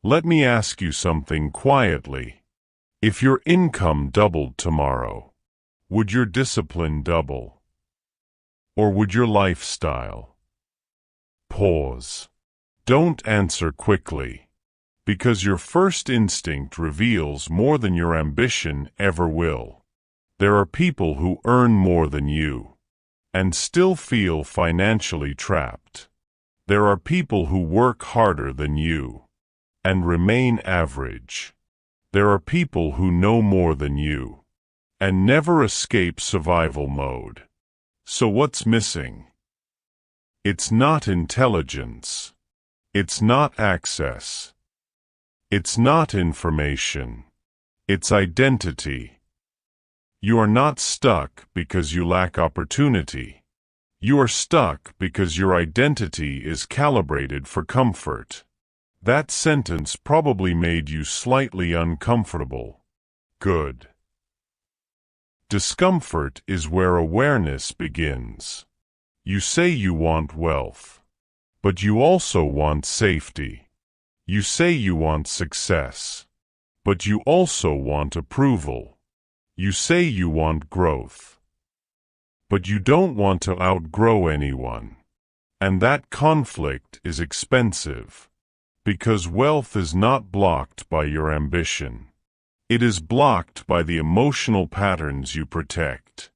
Let me ask you something quietly. If your income doubled tomorrow, would your discipline double? Or would your lifestyle? Pause. Don't answer quickly, because your first instinct reveals more than your ambition ever will. There are people who earn more than you and still feel financially trapped. There are people who work harder than you and remain average. There are people who know more than you and never escape survival mode. So what's missing? It's not intelligence. It's not access. It's not information. It's identity. You are not stuck because you lack opportunity. You are stuck because your identity is calibrated for comfort. That sentence probably made you slightly uncomfortable. Good. Discomfort is where awareness begins. You say you want wealth, but you also want safety. You say you want success, but you also want approval. You say you want growth, but you don't want to outgrow anyone. And that conflict is expensive, because wealth is not blocked by your ambition. It is blocked by the emotional patterns you protect.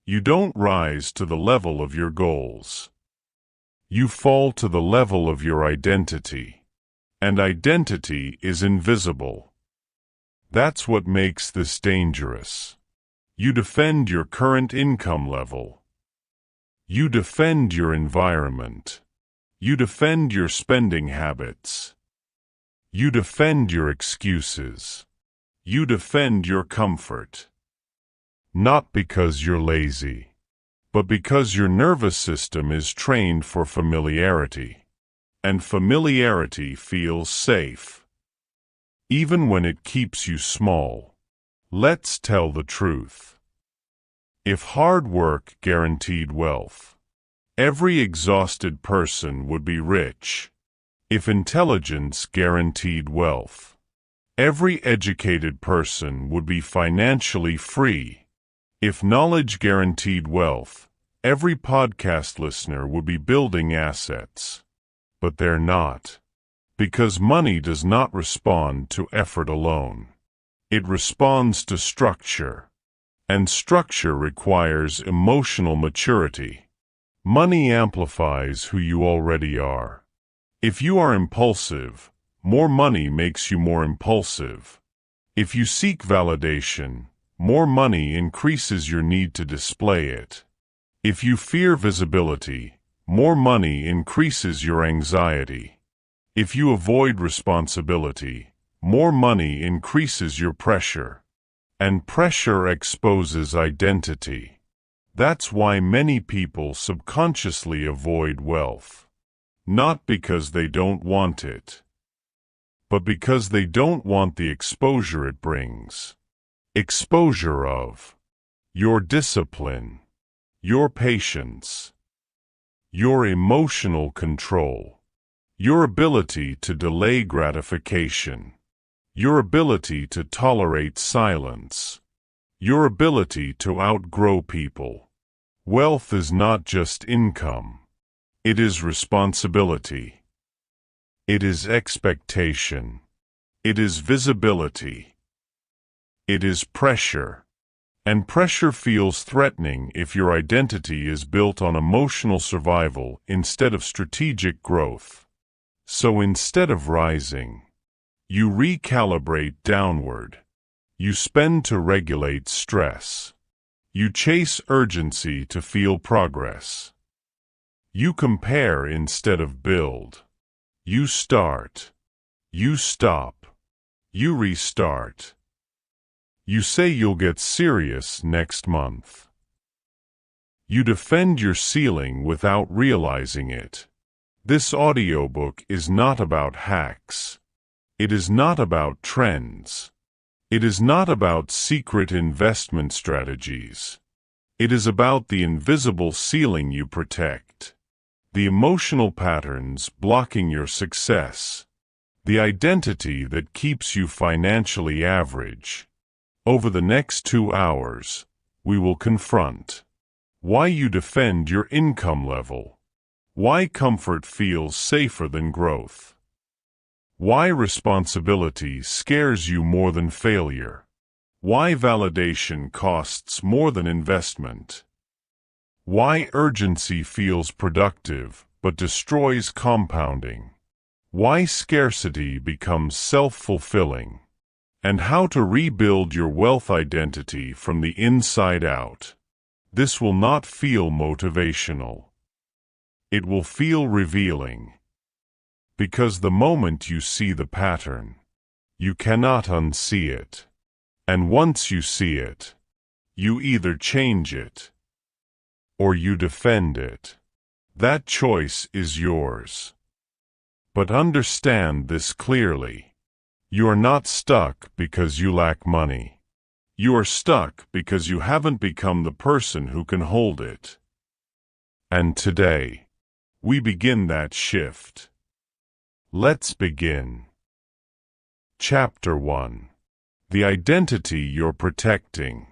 You don't rise to the level of your goals. You fall to the level of your identity. And identity is invisible. That's what makes this dangerous. You defend your current income level. You defend your environment. You defend your spending habits. You defend your excuses. You defend your comfort. Not because you're lazy, but because your nervous system is trained for familiarity. And familiarity feels safe, even when it keeps you small. Let's tell the truth. If hard work guaranteed wealth, every exhausted person would be rich. If intelligence guaranteed wealth, every educated person would be financially free. If knowledge guaranteed wealth, every podcast listener would be building assets. But they're not. Because money does not respond to effort alone. It responds to structure. And structure requires emotional maturity. Money amplifies who you already are. If you are impulsive, more money makes you more impulsive. If you seek validation, more money increases your need to display it. If you fear visibility, more money increases your anxiety. If you avoid responsibility, more money increases your pressure. And pressure exposes identity. That's why many people subconsciously avoid wealth. Not because they don't want it, but because they don't want the exposure it brings. Exposure of your discipline, your patience, your emotional control, your ability to delay gratification, your ability to tolerate silence, your ability to outgrow people. Wealth is not just income. It is responsibility. It is expectation. It is visibility. It is pressure. And pressure feels threatening if your identity is built on emotional survival instead of strategic growth. So instead of rising, you recalibrate downward. You spend to regulate stress. You chase urgency to feel progress. You compare instead of build. You start. You stop. You restart. You say you'll get serious next month. You defend your ceiling without realizing it. This audiobook is not about hacks. It is not about trends. It is not about secret investment strategies. It is about the invisible ceiling you protect. The emotional patterns blocking your success. The identity that keeps you financially average. Over the next 2 hours, we will confront why you defend your income level, why comfort feels safer than growth, why responsibility scares you more than failure, why validation costs more than investment, why urgency feels productive but destroys compounding, why scarcity becomes self-fulfilling, and how to rebuild your wealth identity from the inside out. This will not feel motivational. It will feel revealing. Because the moment you see the pattern, you cannot unsee it. And once you see it, you either change it or you defend it. That choice is yours. But understand this clearly. You are not stuck because you lack money. You are stuck because you haven't become the person who can hold it. And today, we begin that shift. Let's begin. Chapter 1. The identity you're protecting.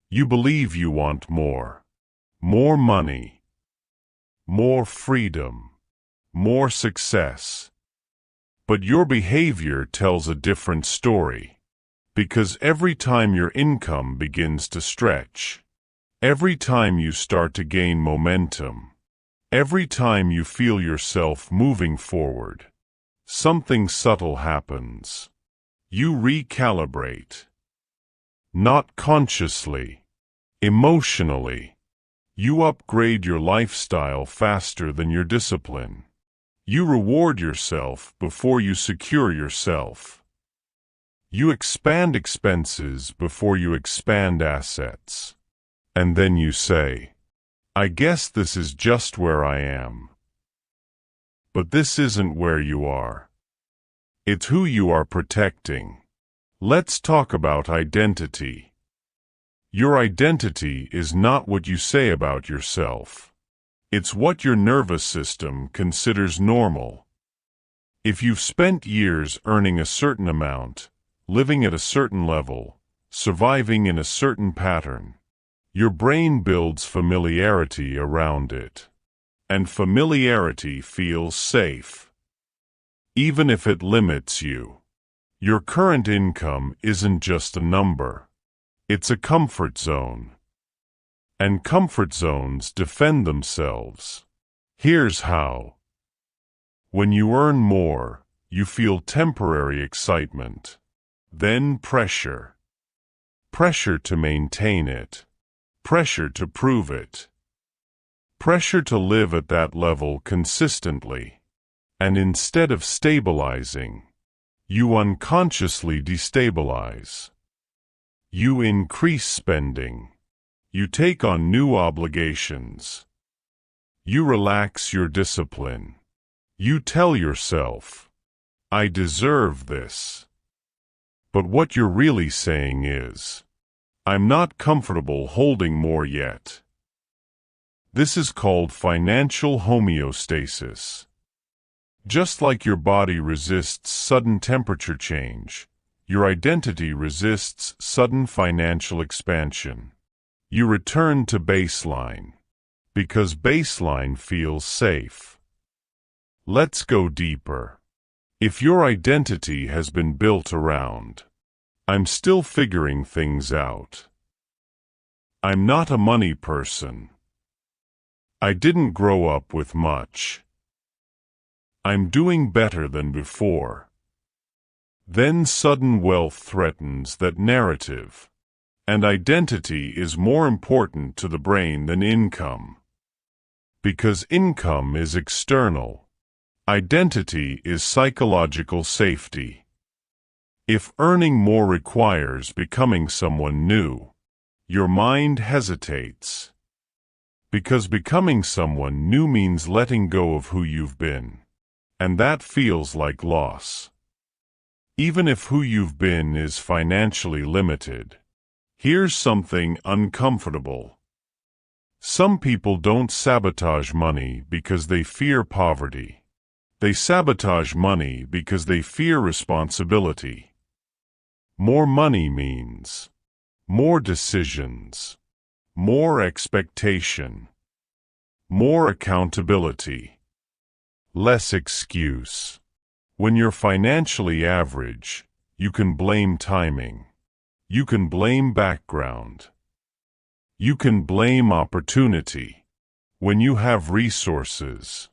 You believe you want more. More money. More freedom. More success. But your behavior tells a different story. Because every time your income begins to stretch, every time you start to gain momentum, every time you feel yourself moving forward, something subtle happens. You recalibrate. Not consciously, emotionally. You upgrade your lifestyle faster than your discipline. You reward yourself before you secure yourself. You expand expenses before you expand assets. And then you say, I guess this is just where I am. But this isn't where you are. It's who you are protecting. Let's talk about identity. Your identity is not what you say about yourself. It's what your nervous system considers normal. If you've spent years earning a certain amount, living at a certain level, surviving in a certain pattern, your brain builds familiarity around it. And familiarity feels safe. Even if it limits you. Your current income isn't just a number. It's a comfort zone. And comfort zones defend themselves. Here's how. When you earn more, you feel temporary excitement. Then pressure. Pressure to maintain it. Pressure to prove it. Pressure to live at that level consistently. And instead of stabilizing, you unconsciously destabilize. You increase spending. You take on new obligations. You relax your discipline. You tell yourself, I deserve this. But what you're really saying is, I'm not comfortable holding more yet. This is called financial homeostasis. Just like your body resists sudden temperature change, your identity resists sudden financial expansion. You return to baseline, because baseline feels safe. Let's go deeper. If your identity has been built around, I'm still figuring things out. I'm not a money person. I didn't grow up with much. I'm doing better than before. Then sudden wealth threatens that narrative. And identity is more important to the brain than income. Because income is external. Identity is psychological safety. If earning more requires becoming someone new, your mind hesitates. Because becoming someone new means letting go of who you've been. And that feels like loss. Even if who you've been is financially limited. Here's something uncomfortable. Some people don't sabotage money because they fear poverty. They sabotage money because they fear responsibility. More money means more decisions, more expectation, more accountability, less excuse. When you're financially average, you can blame timing. You can blame background. You can blame opportunity. When you have resources,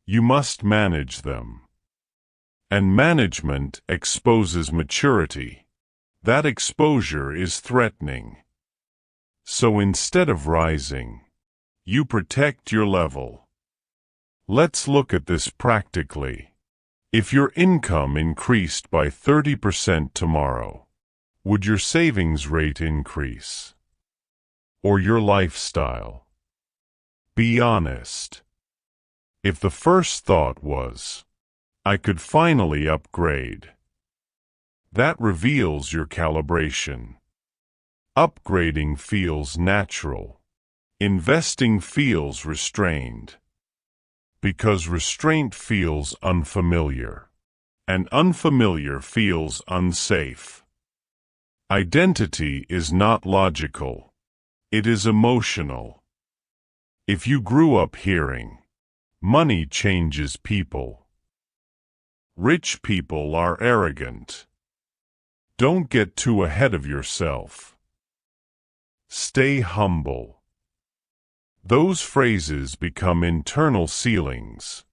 you must manage them. And management exposes maturity. That exposure is threatening. So instead of rising, you protect your level. Let's look at this practically. If your income increased by 30% tomorrow, would your savings rate increase? Or your lifestyle? Be honest. If the first thought was, I could finally upgrade, that reveals your calibration. Upgrading feels natural. Investing feels restrained. Because restraint feels unfamiliar, and unfamiliar feels unsafe. Identity is not logical. It is emotional. If you grew up hearing, money changes people. Rich people are arrogant. Don't get too ahead of yourself. Stay humble. Those phrases become internal ceilings.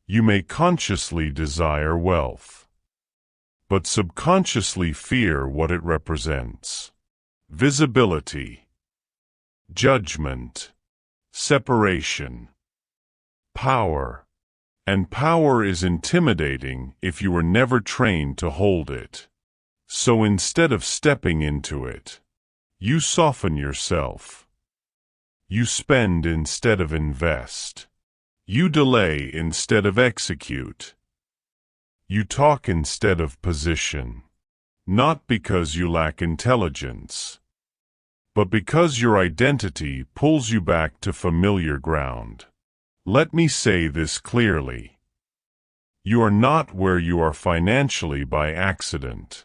You may consciously desire wealth, but subconsciously fear what it represents. Visibility, judgment, separation, power. And power is intimidating if you were never trained to hold it. So instead of stepping into it, you soften yourself. You spend instead of invest. You delay instead of execute. You talk instead of position. Not because you lack intelligence, but because your identity pulls you back to familiar ground. Let me say this clearly. You are not where you are financially by accident.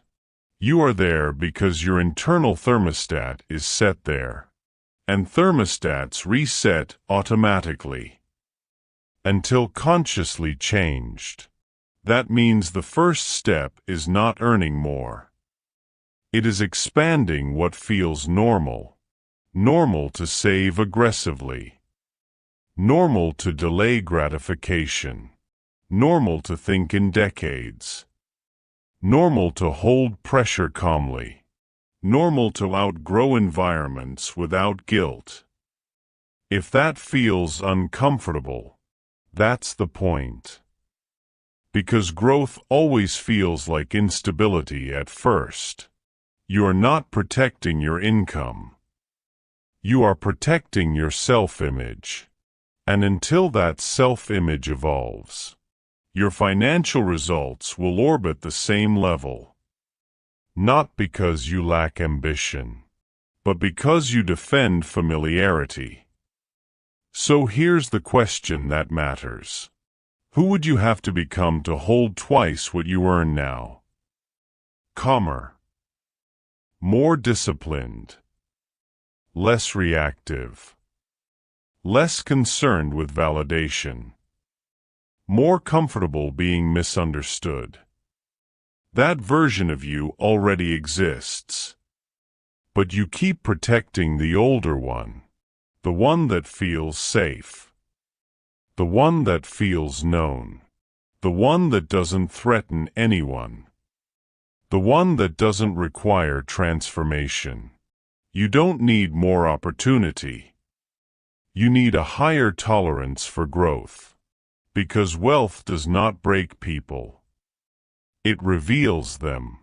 You are there because your internal thermostat is set there. And thermostats reset automatically. Until consciously changed. That means the first step is not earning more. It is expanding what feels normal. Normal to save aggressively. Normal to delay gratification. Normal to think in decades. Normal to hold pressure calmly. Normal to outgrow environments without guilt. If that feels uncomfortable, that's the point. Because growth always feels like instability at first. You are not protecting your income. You are protecting your self-image. And until that self-image evolves, your financial results will orbit the same level. Not because you lack ambition, but because you defend familiarity. So here's the question that matters. Who would you have to become to hold twice what you earn now? Calmer. More disciplined. Less reactive. Less concerned with validation. More comfortable being misunderstood. That version of you already exists. But you keep protecting the older one. The one that feels safe. The one that feels known. The one that doesn't threaten anyone. The one that doesn't require transformation. You don't need more opportunity. You need a higher tolerance for growth. Because wealth does not break people. It reveals them.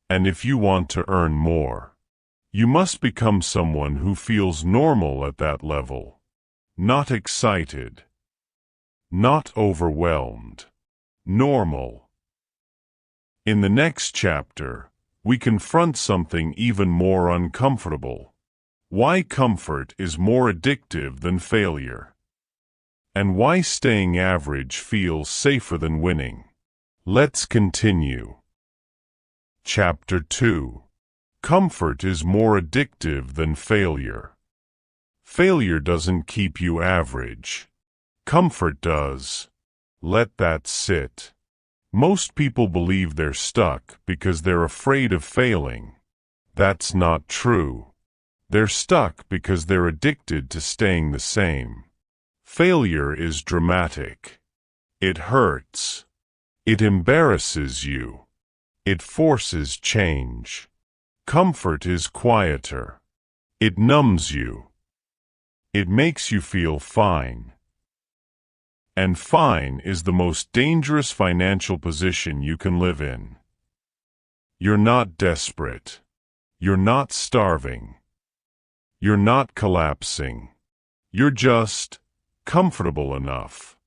And if you want to earn more, you must become someone who feels normal at that level. Not excited. Not overwhelmed. Normal. In the next chapter, we confront something even more uncomfortable. Why comfort is more addictive than failure. and why staying average feels safer than winning. Let's continue. Chapter 2. Comfort is more addictive than failure. Failure doesn't keep you average. Comfort does. Let that sit. Most people believe they're stuck because they're afraid of failing. That's not true. They're stuck because they're addicted to staying the same. Failure is dramatic. It hurts. It embarrasses you. It forces change. Comfort is quieter. It numbs you. It makes you feel fine. And fine is the most dangerous financial position you can live in. You're not desperate. You're not starving. You're not collapsing. You're just comfortable enough.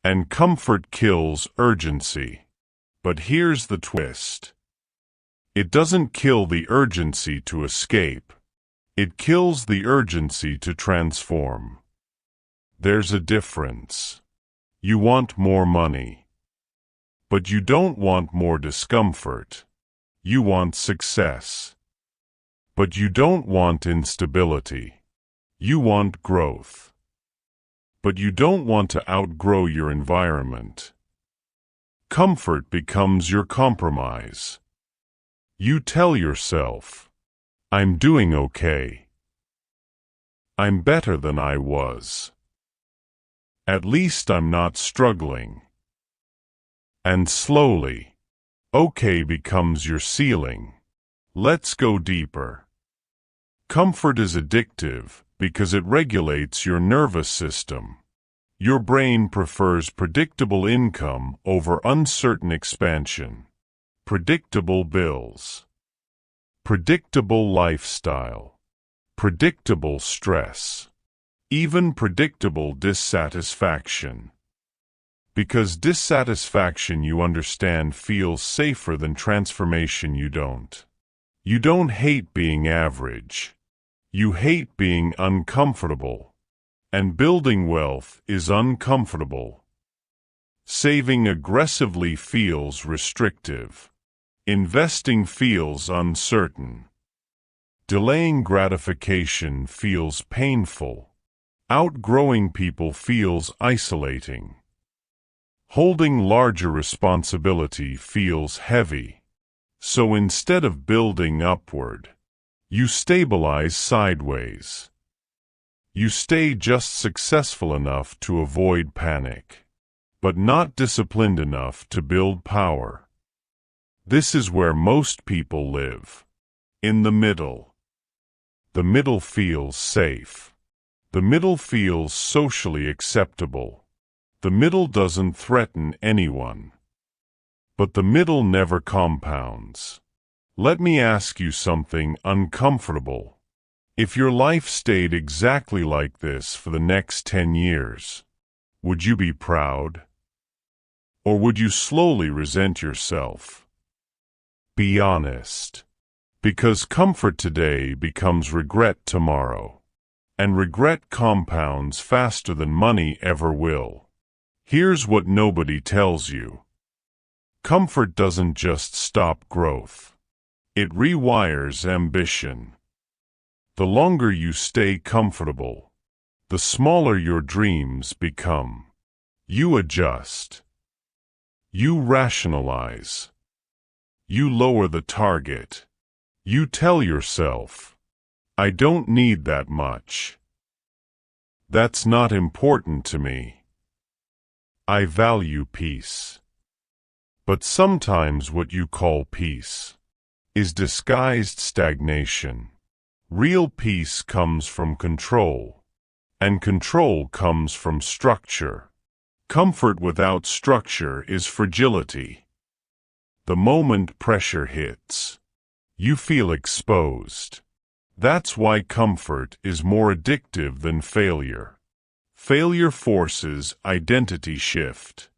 And comfort kills urgency. But here's the twist. It doesn't kill the urgency to escape. It kills the urgency to transform. There's a difference. You want more money. But you don't want more discomfort. You want success. But you don't want instability. You want growth. But you don't want to outgrow your environment. Comfort becomes your compromise. You tell yourself, I'm doing okay. I'm better than I was. At least I'm not struggling. And slowly, okay becomes your ceiling. Let's go deeper. Comfort is addictive because it regulates your nervous system. Your brain prefers predictable income over uncertain expansion. Predictable bills. Predictable lifestyle. Predictable stress. Even predictable dissatisfaction. Because dissatisfaction you understand feels safer than transformation you don't. You don't hate being average. You hate being uncomfortable. And building wealth is uncomfortable. Saving aggressively feels restrictive. Investing feels uncertain. Delaying gratification feels painful. Outgrowing people feels isolating. Holding larger responsibility feels heavy. So instead of building upward, you stabilize sideways. You stay just successful enough to avoid panic, but not disciplined enough to build power. This is where most people live. In the middle. The middle feels safe. The middle feels socially acceptable. The middle doesn't threaten anyone. But the middle never compounds. Let me ask you something uncomfortable. If your life stayed exactly like this for the next 10 years, would you be proud? Or would you slowly resent yourself? Be honest. Because comfort today becomes regret tomorrow. And regret compounds faster than money ever will. Here's what nobody tells you. Comfort doesn't just stop growth. It rewires ambition. The longer you stay comfortable, the smaller your dreams become. You adjust. You rationalize. You lower the target. You tell yourself, I don't need that much. That's not important to me. I value peace. But sometimes what you call peace is disguised stagnation. Real peace comes from control, and control comes from structure. Comfort without structure is fragility. The moment pressure hits, you feel exposed. That's why comfort is more addictive than failure. Failure forces identity shift.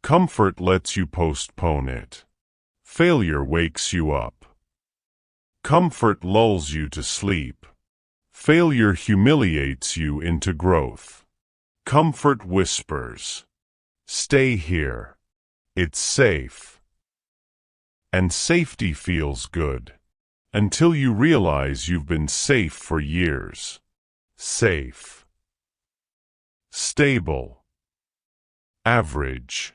Comfort lets you postpone it. Failure wakes you up. Comfort lulls you to sleep. Failure humiliates you into growth. Comfort whispers, "Stay here. It's safe." And safety feels good, until you realize you've been safe for years. Safe. Stable. Average.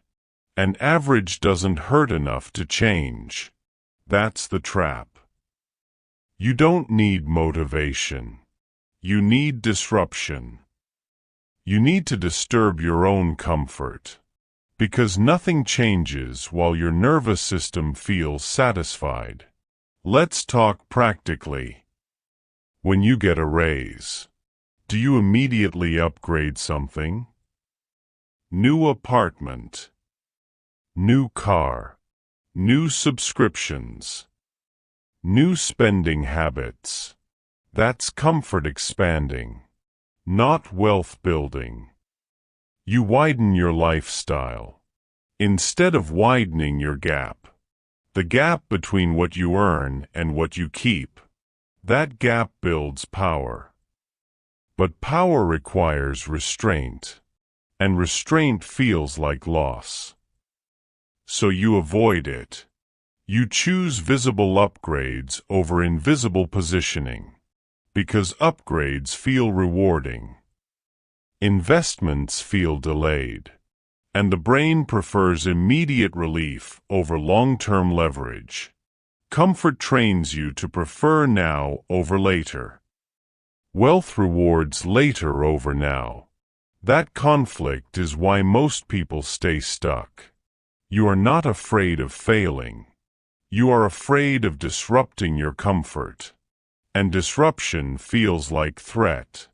And average doesn't hurt enough to change. That's the trap. You don't need motivation. You need disruption. You need to disturb your own comfort. Because nothing changes while your nervous system feels satisfied. Let's talk practically. When you get a raise, do you immediately upgrade something? New apartment. New car. New subscriptions. New spending habits. That's comfort expanding, not wealth building. You widen your lifestyle, instead of widening your gap. The gap between what you earn and what you keep. That gap builds power. But power requires restraint, and restraint feels like loss. So you avoid it. You choose visible upgrades over invisible positioning, because upgrades feel rewarding. Investments feel delayed, and the brain prefers immediate relief over long-term leverage. Comfort trains you to prefer now over later. Wealth rewards later over now. That conflict is why most people stay stuck. You are not afraid of failing. You are afraid of disrupting your comfort. And disruption feels like threat.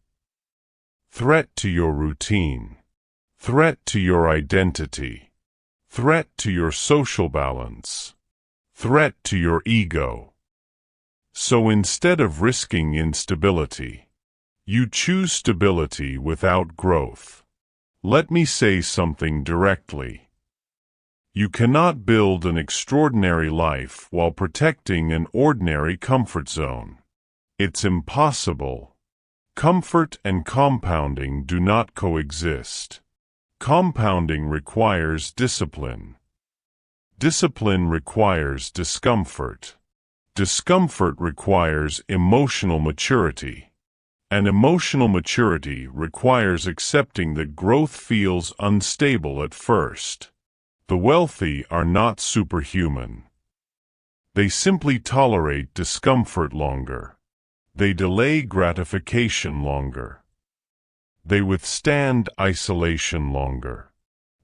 Threat to your routine. Threat to your identity. Threat to your social balance. Threat to your ego. So instead of risking instability, you choose stability without growth. Let me say something directly. You cannot build an extraordinary life while protecting an ordinary comfort zone. It's impossible. Comfort and compounding do not coexist. Compounding requires discipline. Discipline requires discomfort. Discomfort requires emotional maturity. And emotional maturity requires accepting that growth feels unstable at first. The wealthy are not superhuman. They simply tolerate discomfort longer. They delay gratification longer. They withstand isolation longer.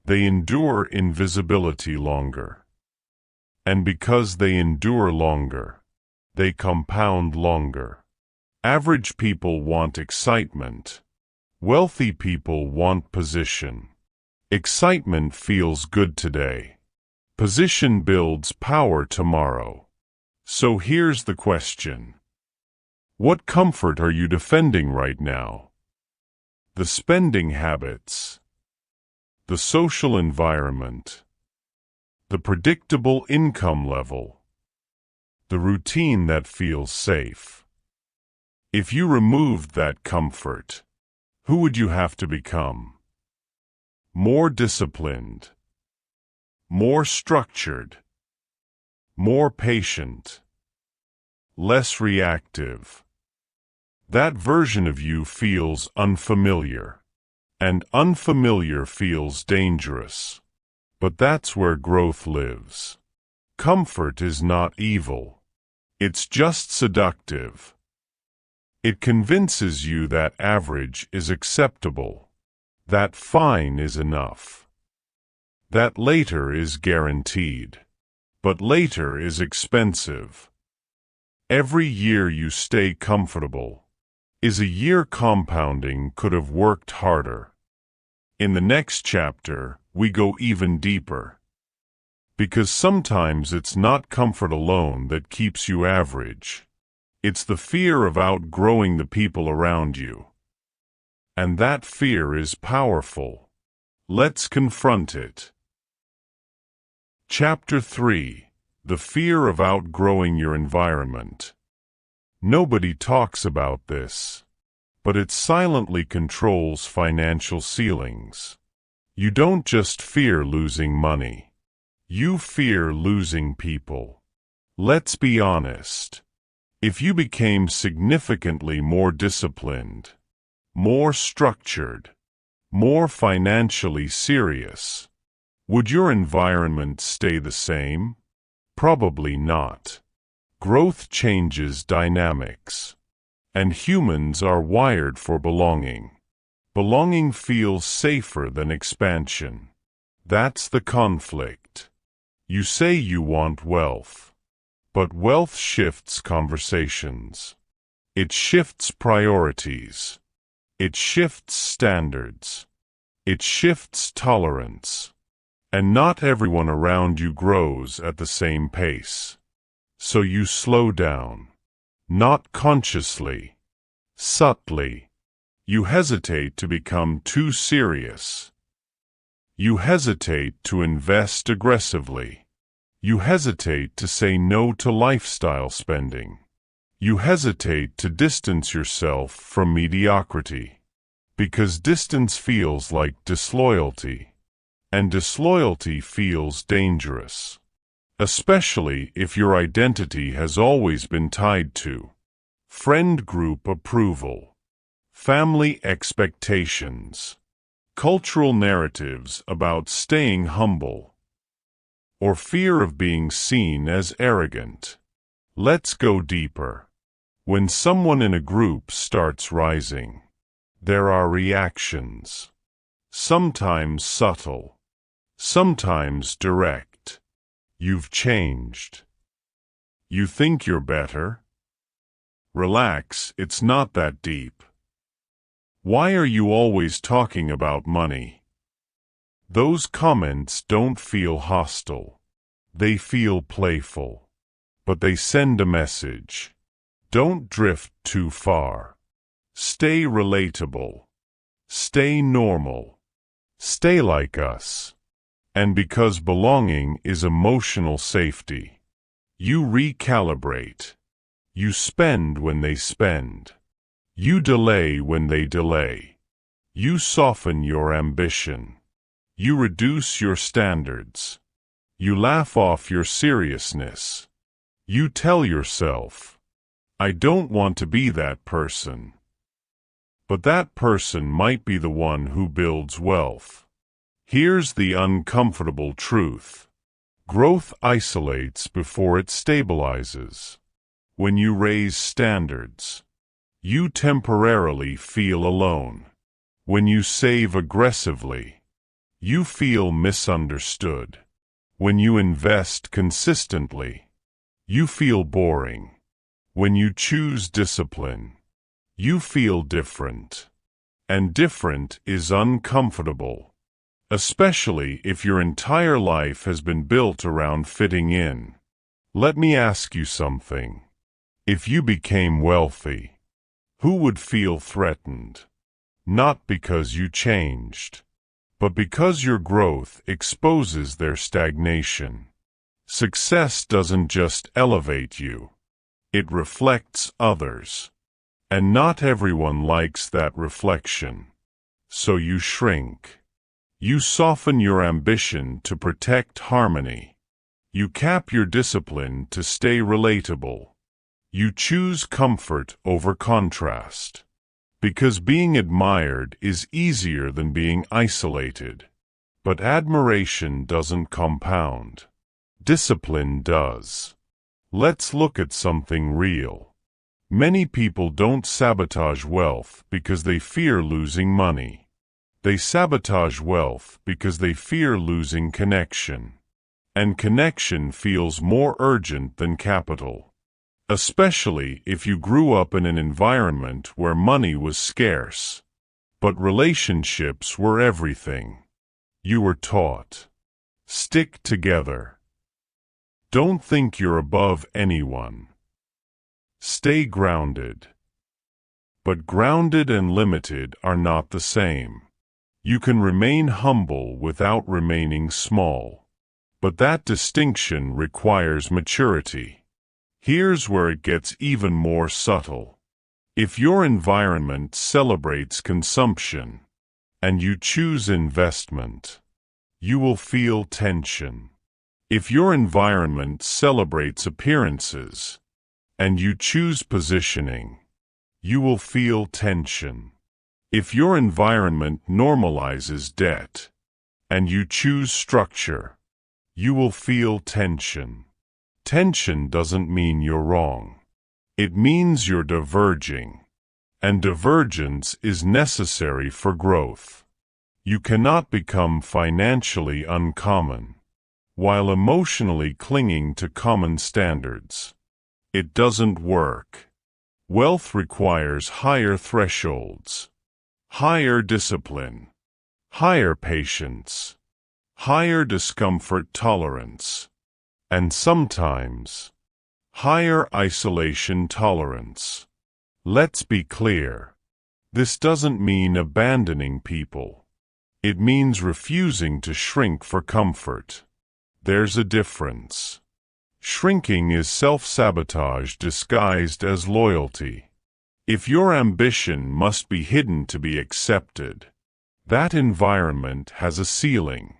They endure invisibility longer. And because they endure longer, they compound longer. Average people want excitement. Wealthy people want position. Excitement feels good today. Position builds power tomorrow. So here's the question. What comfort are you defending right now? The spending habits. The social environment. The predictable income level. The routine that feels safe. If you removed that comfort, who would you have to become? More disciplined, more structured, more patient, less reactive. That version of you feels unfamiliar, and unfamiliar feels dangerous. But that's where growth lives. Comfort is not evil. It's just seductive. It convinces you that average is acceptable. That fine is enough. That later is guaranteed. But later is expensive. Every year you stay comfortable is a year compounding could have worked harder. In the next chapter, we go even deeper. Because sometimes it's not comfort alone that keeps you average. It's the fear of outgrowing the people around you. And that fear is powerful. Let's confront it. Chapter 3. The fear of outgrowing your environment. Nobody talks about this. but it silently controls financial ceilings. You don't just fear losing money. You fear losing people. Let's be honest. If you became significantly more disciplined, more structured, more financially serious, would your environment stay the same? Probably not. Growth changes dynamics. And humans are wired for belonging. Belonging feels safer than expansion. That's the conflict. You say you want wealth. But wealth shifts conversations. It shifts priorities. It shifts standards. It shifts tolerance. And not everyone around you grows at the same pace. So you slow down. Not consciously. Subtly. You hesitate to become too serious. You hesitate to invest aggressively. You hesitate to say no to lifestyle spending. You hesitate to distance yourself from mediocrity. Because distance feels like disloyalty. And disloyalty feels dangerous. Especially if your identity has always been tied to friend group approval, family expectations, cultural narratives about staying humble, or fear of being seen as arrogant. Let's go deeper. When someone in a group starts rising, there are reactions. Sometimes subtle, sometimes direct. You've changed. You think you're better? Relax, it's not that deep. Why are you always talking about money? Those comments don't feel hostile. They feel playful. But they send a message. Don't drift too far. Stay relatable. Stay normal. Stay like us. And because belonging is emotional safety, you recalibrate. You spend when they spend. You delay when they delay. You soften your ambition. You reduce your standards. You laugh off your seriousness. You tell yourself, I don't want to be that person. But that person might be the one who builds wealth. Here's the uncomfortable truth. Growth isolates before it stabilizes. When you raise standards, you temporarily feel alone. When you save aggressively, you feel misunderstood. When you invest consistently, you feel boring. When you choose discipline, you feel different. And different is uncomfortable. Especially if your entire life has been built around fitting in. Let me ask you something. If you became wealthy, who would feel threatened? Not because you changed, but because your growth exposes their stagnation. Success doesn't just elevate you. It reflects others. And not everyone likes that reflection. So you shrink. You soften your ambition to protect harmony. You cap your discipline to stay relatable. You choose comfort over contrast. Because being admired is easier than being isolated. But admiration doesn't compound. Discipline does. Let's look at something real. Many people don't sabotage wealth because they fear losing money. They sabotage wealth because they fear losing connection. And connection feels more urgent than capital. Especially if you grew up in an environment where money was scarce. But relationships were everything. You were taught. Stick together. Don't think you're above anyone. Stay grounded. But grounded and limited are not the same. You can remain humble without remaining small. But that distinction requires maturity. Here's where it gets even more subtle. If your environment celebrates consumption, and you choose investment, you will feel tension. If your environment celebrates appearances, and you choose positioning, you will feel tension. If your environment normalizes debt, and you choose structure, you will feel tension. Tension doesn't mean you're wrong. It means you're diverging, and divergence is necessary for growth. You cannot become financially uncommon, while emotionally clinging to common standards. It doesn't work. Wealth requires higher thresholds, higher discipline, higher patience, higher discomfort tolerance, and sometimes higher isolation tolerance. Let's be clear. This doesn't mean abandoning people. It means refusing to shrink for comfort. There's a difference. Shrinking is self-sabotage disguised as loyalty. If your ambition must be hidden to be accepted, that environment has a ceiling,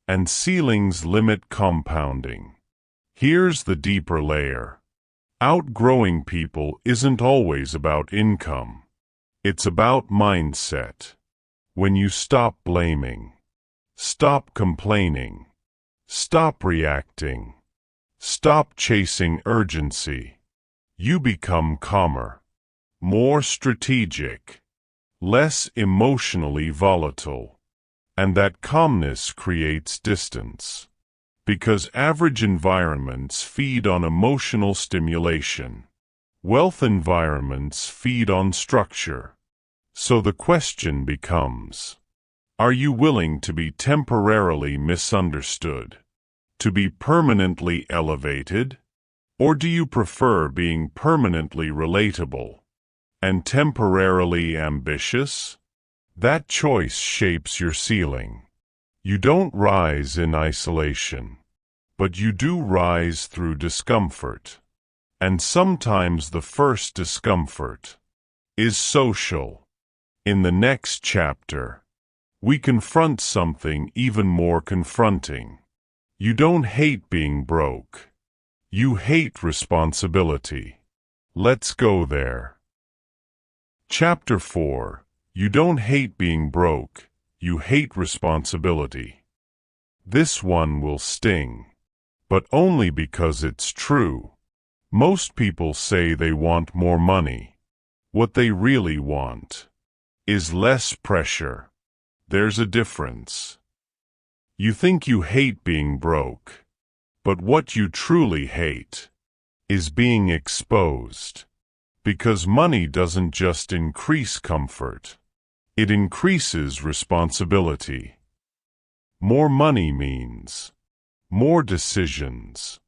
and ceilings limit compounding. Here's the deeper layer. Outgrowing people isn't always about income. It's about mindset. When you stop blaming, stop complaining, stop reacting, stop chasing urgency, you become calmer, more strategic, less emotionally volatile. And that calmness creates distance. Because average environments feed on emotional stimulation. Wealth environments feed on structure. So the question becomes, are you willing to be temporarily misunderstood? To be permanently elevated? Or do you prefer being permanently relatable and temporarily ambitious? That choice shapes your ceiling. You don't rise in isolation, but you do rise through discomfort. And sometimes the first discomfort is social. In the next chapter, we confront something even more confronting. You don't hate being broke. You hate responsibility. Let's go there. Chapter 4. You don't hate being broke. You hate responsibility. This one will sting, but only because it's true. Most people say they want more money. What they really want is less pressure. There's a difference. You think you hate being broke, but what you truly hate is being exposed. Because money doesn't just increase comfort, it increases responsibility. More money means more decisions,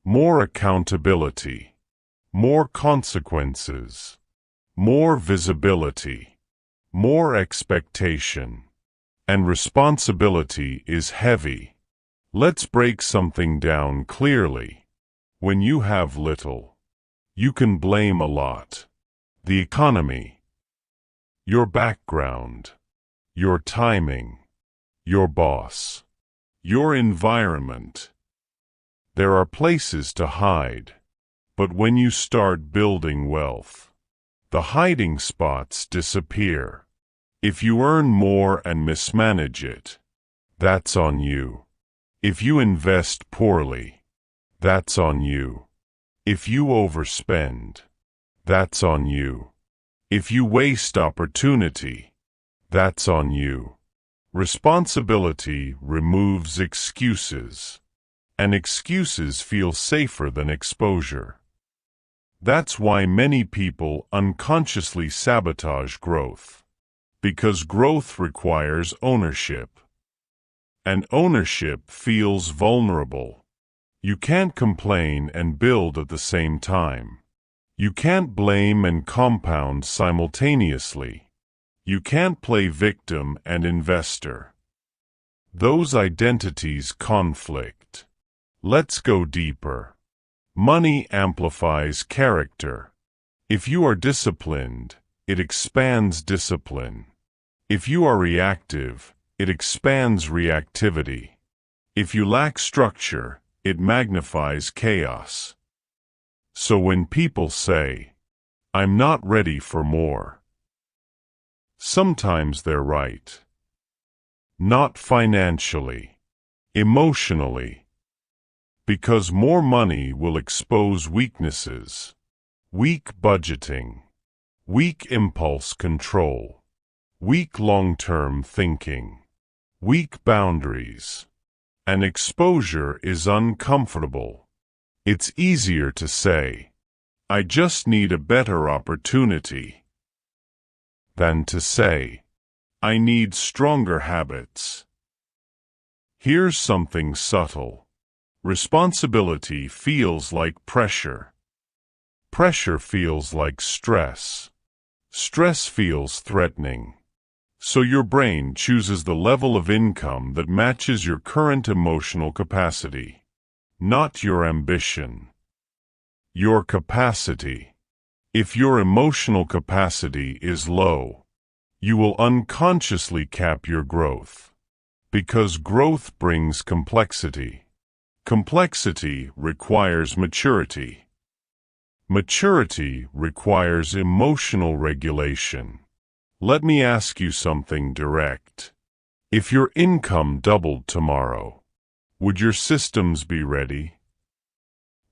more accountability, more consequences, more visibility, more expectation. And responsibility is heavy. Let's break something down clearly. When you have little, you can blame a lot. The economy, your background, your timing, your boss, your environment. There are places to hide. But when you start building wealth, the hiding spots disappear. If you earn more and mismanage it, that's on you. If you invest poorly, that's on you. If you overspend, that's on you. If you waste opportunity, that's on you. Responsibility removes excuses, and excuses feel safer than exposure. That's why many people unconsciously sabotage growth. Because growth requires ownership. And ownership feels vulnerable. You can't complain and build at the same time. You can't blame and compound simultaneously. You can't play victim and investor. Those identities conflict. Let's go deeper. Money amplifies character. If you are disciplined, it expands discipline. If you are reactive, it expands reactivity. If you lack structure, it magnifies chaos. So when people say, "I'm not ready for more," sometimes they're right. Not financially, emotionally. Because more money will expose weaknesses. Weak budgeting, weak impulse control, weak long-term thinking, weak boundaries. And exposure is uncomfortable. It's easier to say, "I just need a better opportunity," than to say, "I need stronger habits." Here's something subtle. Responsibility feels like pressure. Pressure feels like stress. Stress feels threatening. So your brain chooses the level of income that matches your current emotional capacity. Not your ambition. Your capacity. If your emotional capacity is low, you will unconsciously cap your growth. Because growth brings complexity. Complexity requires maturity. Maturity requires emotional regulation. Let me ask you something direct. If your income doubled tomorrow, would your systems be ready?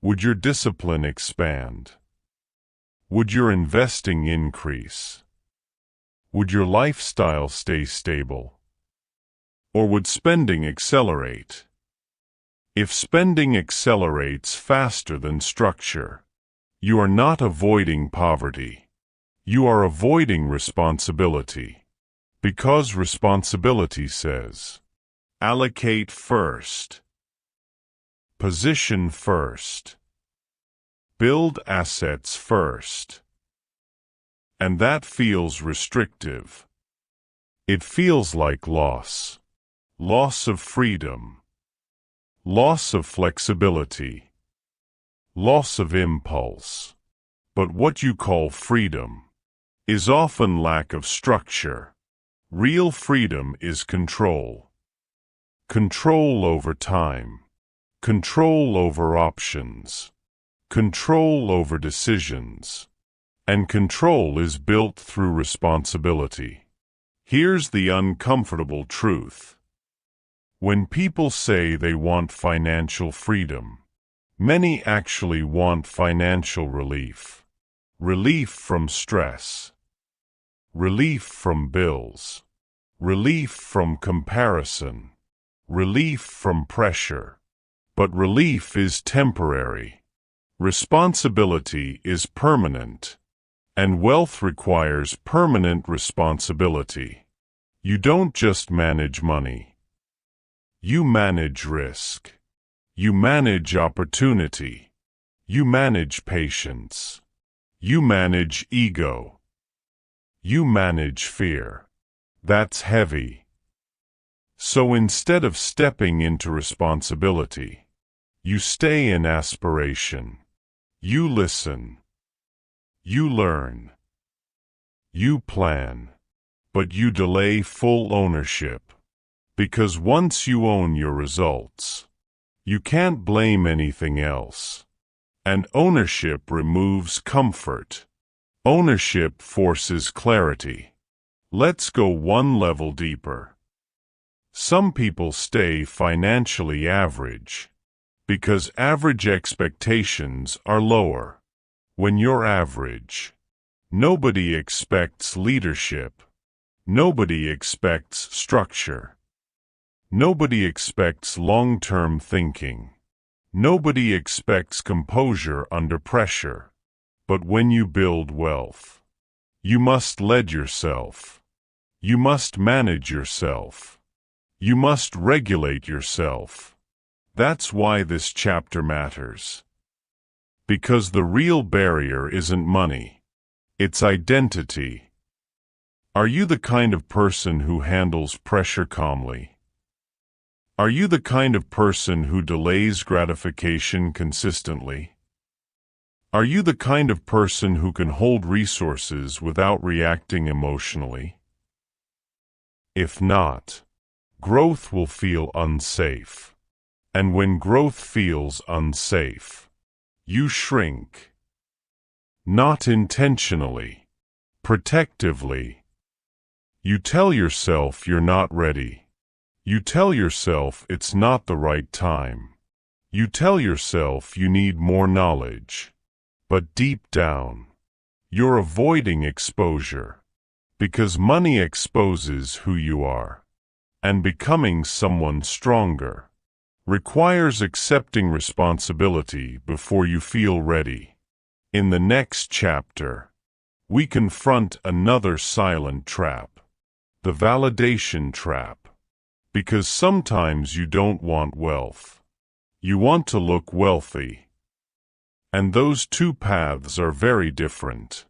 Would your discipline expand? Would your investing increase? Would your lifestyle stay stable? Or would spending accelerate? If spending accelerates faster than structure, you are not avoiding poverty. You are avoiding responsibility. Because responsibility says, allocate first, position first, build assets first. And that feels restrictive. It feels like loss. Loss of freedom. Loss of flexibility. Loss of impulse. But what you call freedom is often lack of structure. Real freedom is control. Control over time. Control over options. Control over decisions. And control is built through responsibility. Here's the uncomfortable truth. When people say they want financial freedom, many actually want financial relief. Relief from stress. Relief from bills. Relief from comparison. Relief from pressure. But relief is temporary. Responsibility is permanent. And wealth requires permanent responsibility. You don't just manage money. You manage risk. You manage opportunity. You manage patience. You manage ego. You manage fear. That's heavy. So instead of stepping into responsibility, you stay in aspiration. You listen. You learn. You plan. But you delay full ownership. Because once you own your results, you can't blame anything else. And ownership removes comfort. Ownership forces clarity. Let's go one level deeper. Some people stay financially average because average expectations are lower. When you're average, nobody expects leadership. Nobody expects structure. Nobody expects long-term thinking. Nobody expects composure under pressure. But when you build wealth, you must lead yourself. You must manage yourself. You must regulate yourself. That's why this chapter matters. Because the real barrier isn't money. It's identity. Are you the kind of person who handles pressure calmly? Are you the kind of person who delays gratification consistently? Are you the kind of person who can hold resources without reacting emotionally? If not, growth will feel unsafe. And when growth feels unsafe, you shrink. Not intentionally, protectively. You tell yourself you're not ready. You tell yourself it's not the right time. You tell yourself you need more knowledge. But deep down, you're avoiding exposure. Because money exposes who you are. And becoming someone stronger requires accepting responsibility before you feel ready. In the next chapter, we confront another silent trap, the validation trap. Because sometimes you don't want wealth. You want to look wealthy. And those two paths are very different.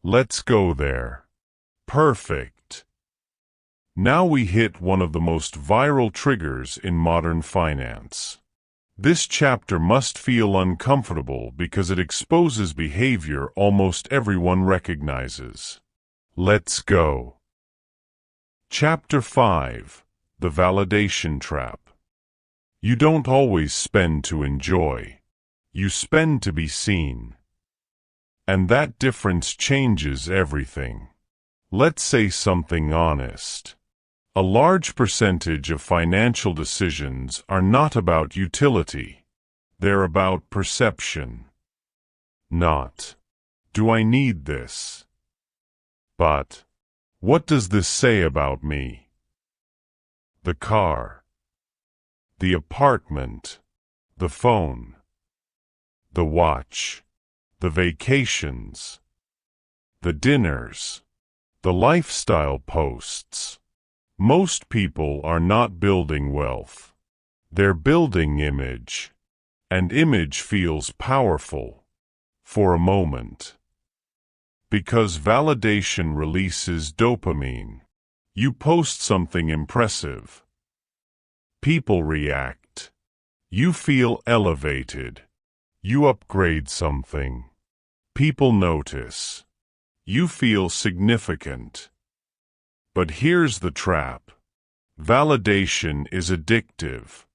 Let's go there. Perfect. Now we hit one of the most viral triggers in modern finance. This chapter must feel uncomfortable because it exposes behavior almost everyone recognizes. Let's go. Chapter 5. The validation trap. You don't always spend to enjoy. You spend to be seen. And that difference changes everything. Let's say something honest. A large percentage of financial decisions are not about utility. They're about perception. Not, do I need this? But, what does this say about me? The car, the apartment, the phone, the watch, the vacations, the dinners, the lifestyle posts. Most people are not building wealth. They're building image. And image feels powerful. For a moment. Because validation releases dopamine. You post something impressive. People react. You feel elevated. You upgrade something. People notice. You feel significant. But here's the trap. Validation is addictive.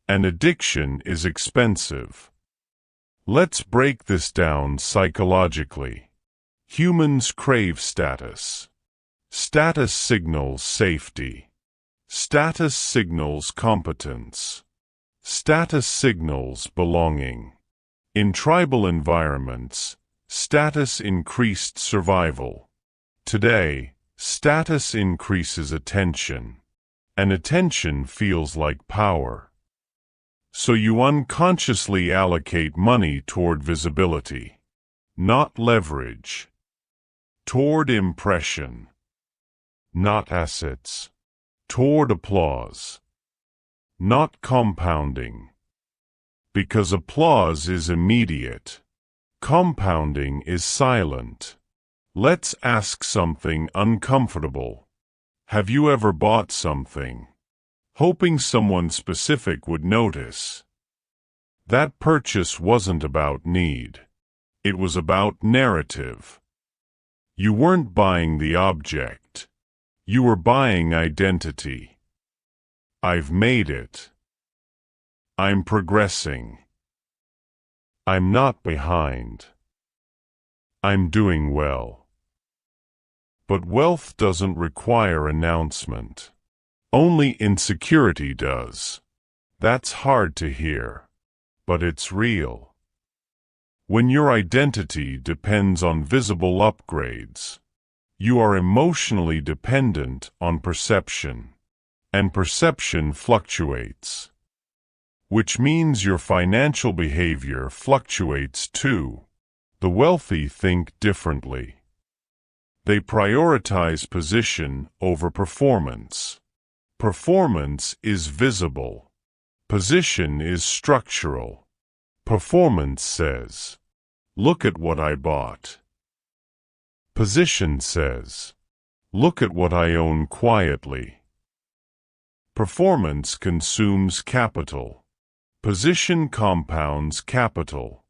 And addiction is expensive. Let's break this down psychologically. Humans crave status. Status signals safety. Status signals competence. Status signals belonging. In tribal environments, status increased survival. Today, status increases attention. And attention feels like power. So you unconsciously allocate money toward visibility. Not leverage. Toward impression. Not assets. Toward applause. Not compounding. Because applause is immediate. Compounding is silent. Let's ask something uncomfortable. Have you ever bought something, hoping someone specific would notice? That purchase wasn't about need. It was about narrative. You weren't buying the object. You were buying identity. I've made it. I'm progressing. I'm not behind. I'm doing well. But wealth doesn't require announcement. Only insecurity does. That's hard to hear. But it's real. When your identity depends on visible upgrades, you are emotionally dependent on perception. And perception fluctuates. Which means your financial behavior fluctuates too. The wealthy think differently. They prioritize position over performance. Performance is visible. Position is structural. Performance says, "Look at what I bought." Position says, "Look at what I own quietly." Performance consumes capital. Position compounds capital.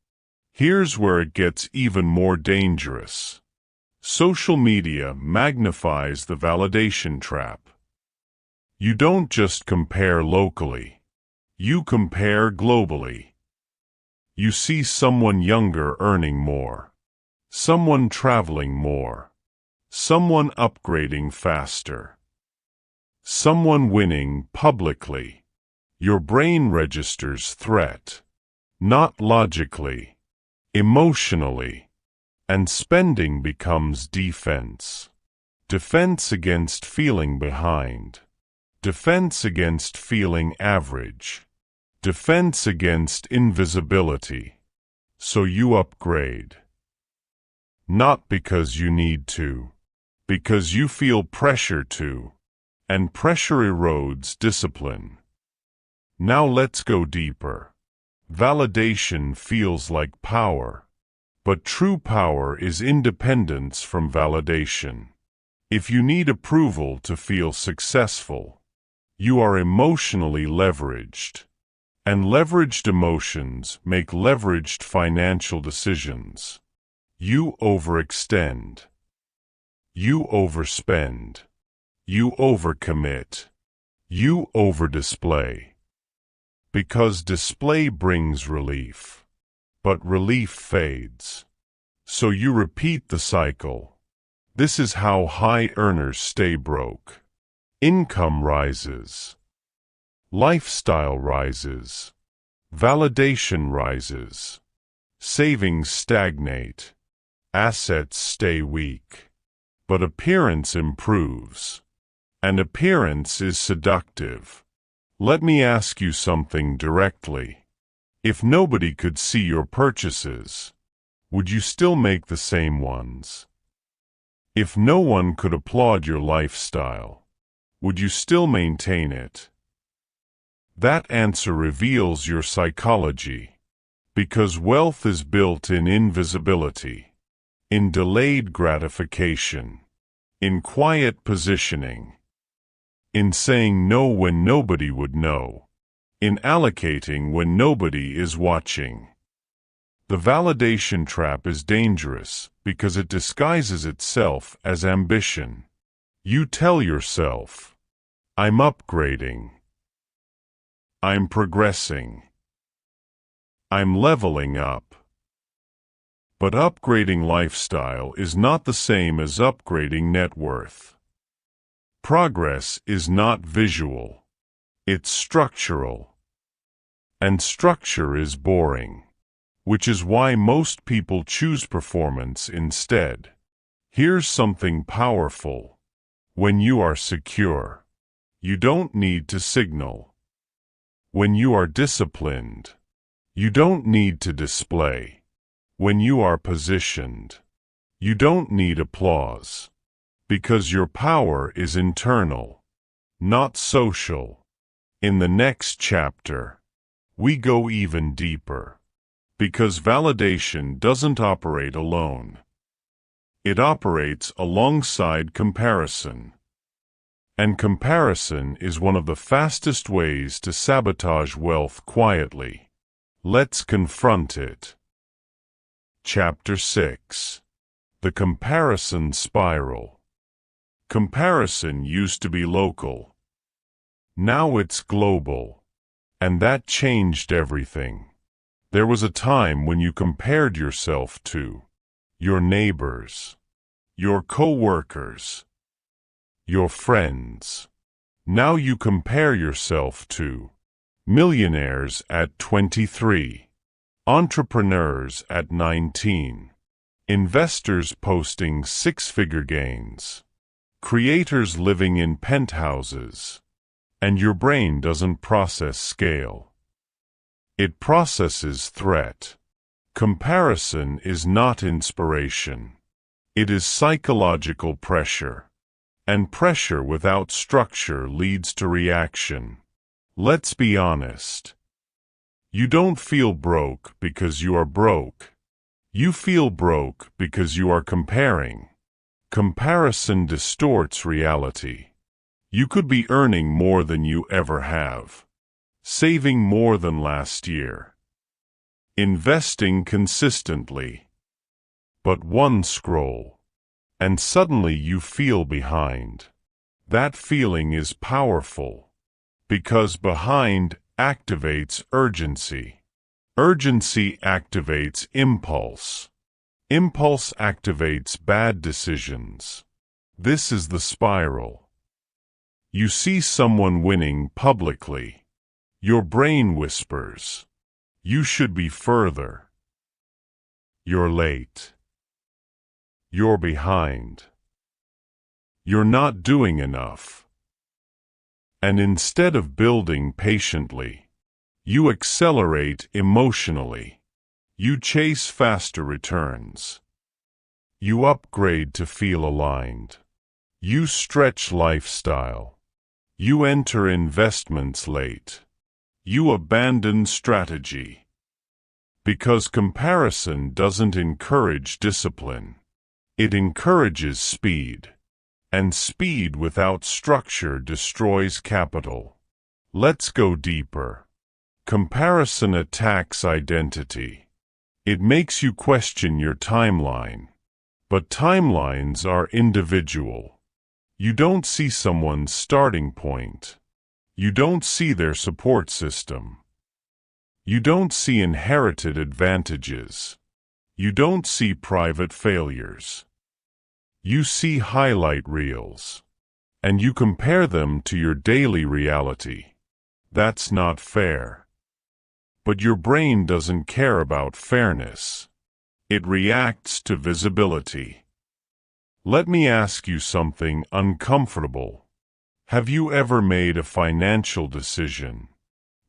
Here's where it gets even more dangerous. Social media magnifies the validation trap. You don't just compare locally. You compare globally. You see someone younger earning more, someone traveling more, someone upgrading faster, someone winning publicly. Your brain registers threat, not logically, emotionally, and spending becomes defense. Defense against feeling behind. Defense against feeling average. Defense against invisibility. So you upgrade. Not because you need to. Because you feel pressure to. And pressure erodes discipline. Now let's go deeper. Validation feels like power. But true power is independence from validation. If you need approval to feel successful, you are emotionally leveraged. And leveraged emotions make leveraged financial decisions. You overextend. You overspend. You overcommit. You overdisplay. Because display brings relief. But relief fades. So you repeat the cycle. This is how high earners stay broke. Income rises. Lifestyle rises. Validation rises. Savings stagnate. Assets stay weak. But appearance improves. And appearance is seductive. Let me ask you something directly. If nobody could see your purchases, would you still make the same ones? If no one could applaud your lifestyle, would you still maintain it? That answer reveals your psychology. Because wealth is built in invisibility, in delayed gratification, in quiet positioning, in saying no when nobody would know, in allocating when nobody is watching. The validation trap is dangerous because it disguises itself as ambition. You tell yourself, I'm upgrading. I'm progressing. I'm leveling up. But upgrading lifestyle is not the same as upgrading net worth. Progress is not visual. It's structural. And structure is boring. Which is why most people choose performance instead. Here's something powerful. When you are secure, you don't need to signal. When you are disciplined, you don't need to display. When you are positioned, you don't need applause. Because your power is internal, not social. In the next chapter, we go even deeper. Because validation doesn't operate alone. It operates alongside comparison. And comparison is one of the fastest ways to sabotage wealth quietly. Let's confront it. Chapter 6. The Comparison Spiral. Comparison used to be local. Now it's global. And that changed everything. There was a time when you compared yourself to your neighbors, your co-workers, your friends. Now you compare yourself to millionaires at 23, entrepreneurs at 19, investors posting six-figure gains, creators living in penthouses, and your brain doesn't process scale. It processes threat. Comparison is not inspiration. It is psychological pressure. And pressure without structure leads to reaction. Let's be honest. You don't feel broke because you are broke. You feel broke because you are comparing. Comparison distorts reality. You could be earning more than you ever have. Saving more than last year. investing consistently. But one scroll, and suddenly you feel behind. That feeling is powerful, because behind activates urgency. Urgency activates impulse. Impulse activates bad decisions. This is the spiral. You see someone winning publicly. Your brain whispers, "You should be further." You're late. You're behind. You're not doing enough. And instead of building patiently, you accelerate emotionally. You chase faster returns. You upgrade to feel aligned. You stretch lifestyle. You enter investments late. You abandon strategy. Because comparison doesn't encourage discipline. It encourages speed. And speed without structure destroys capital. Let's go deeper. Comparison attacks identity. It makes you question your timeline. But timelines are individual. You don't see someone's starting point. You don't see their support system. You don't see inherited advantages. You don't see private failures. You see highlight reels, and you compare them to your daily reality. That's not fair. But your brain doesn't care about fairness. It reacts to visibility. Let me ask you something uncomfortable. Have you ever made a financial decision,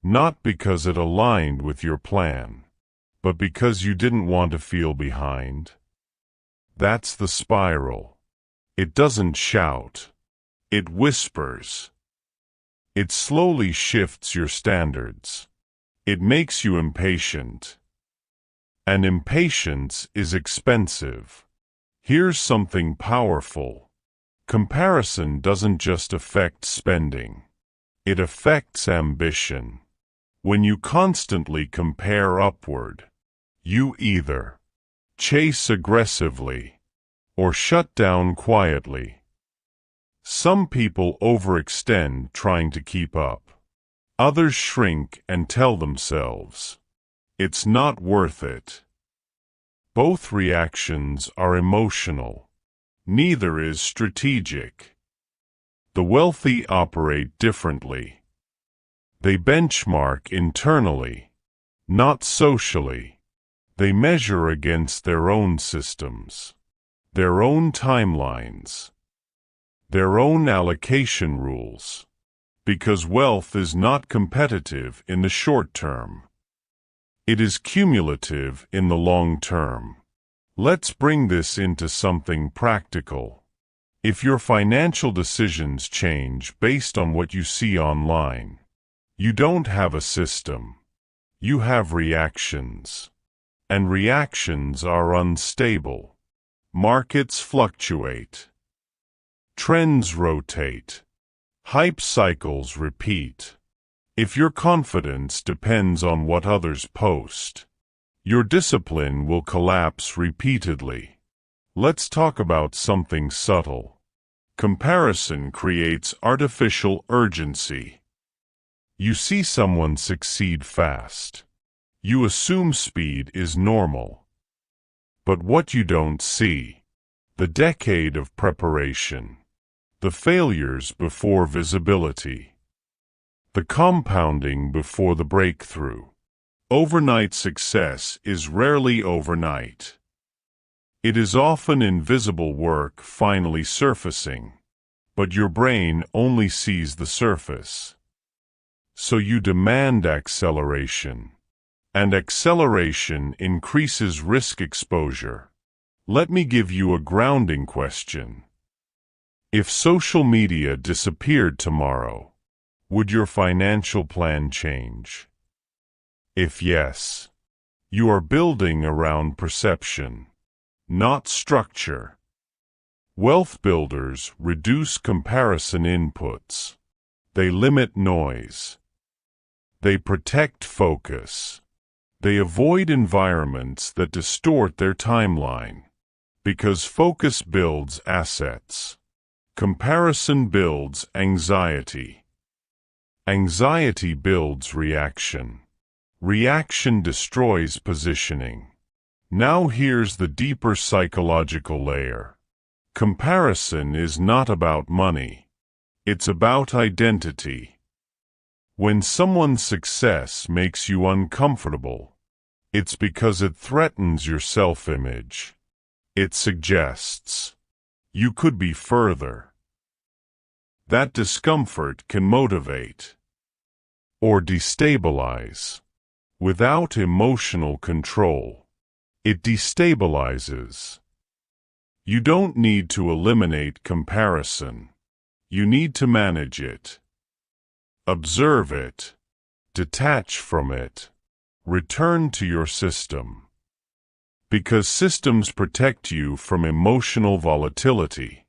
not because it aligned with your plan, but because you didn't want to feel behind? That's the spiral. It doesn't shout. It whispers. It slowly shifts your standards. It makes you impatient. And impatience is expensive. Here's something powerful. Comparison doesn't just affect spending. It affects ambition. When you constantly compare upward, you either chase aggressively, or shut down quietly. Some people overextend trying to keep up. Others shrink and tell themselves, "It's not worth it." Both reactions are emotional. Neither is strategic. The wealthy operate differently. They benchmark internally, not socially. They measure against their own systems, their own timelines, their own allocation rules, because wealth is not competitive in the short term. It is cumulative in the long term. Let's bring this into something practical. If your financial decisions change based on what you see online, you don't have a system. You have reactions. And reactions are unstable. Markets fluctuate. Trends rotate. Hype cycles repeat. If your confidence depends on what others post, your discipline will collapse repeatedly. Let's talk about something subtle. Comparison creates artificial urgency. You see someone succeed fast. You assume speed is normal. But what you don't see, the decade of preparation, the failures before visibility, the compounding before the breakthrough. Overnight success is rarely overnight. It is often invisible work finally surfacing, but your brain only sees the surface. So you demand acceleration. And acceleration increases risk exposure. Let me give you a grounding question. If social media disappeared tomorrow, would your financial plan change? If yes, you are building around perception, not structure. Wealth builders reduce comparison inputs. They limit noise. They protect focus. They avoid environments that distort their timeline. Because focus builds assets. Comparison builds anxiety. Anxiety builds reaction. Reaction destroys positioning. Now here's the deeper psychological layer. Comparison is not about money. It's about identity. When someone's success makes you uncomfortable, it's because it threatens your self-image. It suggests you could be further. That discomfort can motivate or destabilize. Without emotional control, it destabilizes. You don't need to eliminate comparison. You need to manage it. Observe it. Detach from it. Return to your system. Because systems protect you from emotional volatility.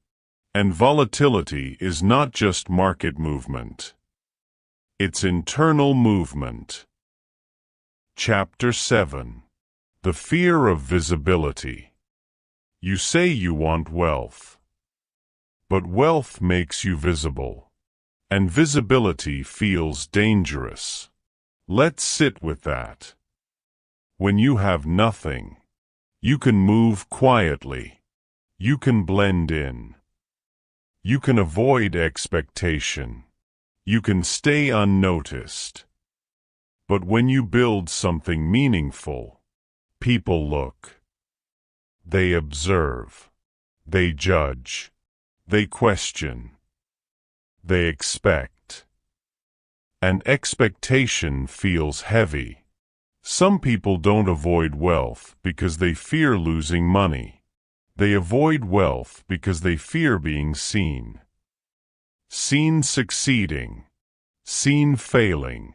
And volatility is not just market movement. It's internal movement. Chapter 7. The Fear of Visibility. You say you want wealth. But wealth makes you visible. And visibility feels dangerous. Let's sit with that. When you have nothing, you can move quietly. You can blend in. You can avoid expectation. You can stay unnoticed. But when you build something meaningful, people look. They observe. They judge. They question. They expect. And expectation feels heavy. Some people don't avoid wealth because they fear losing money. They avoid wealth because they fear being seen. Seen succeeding. Seen failing.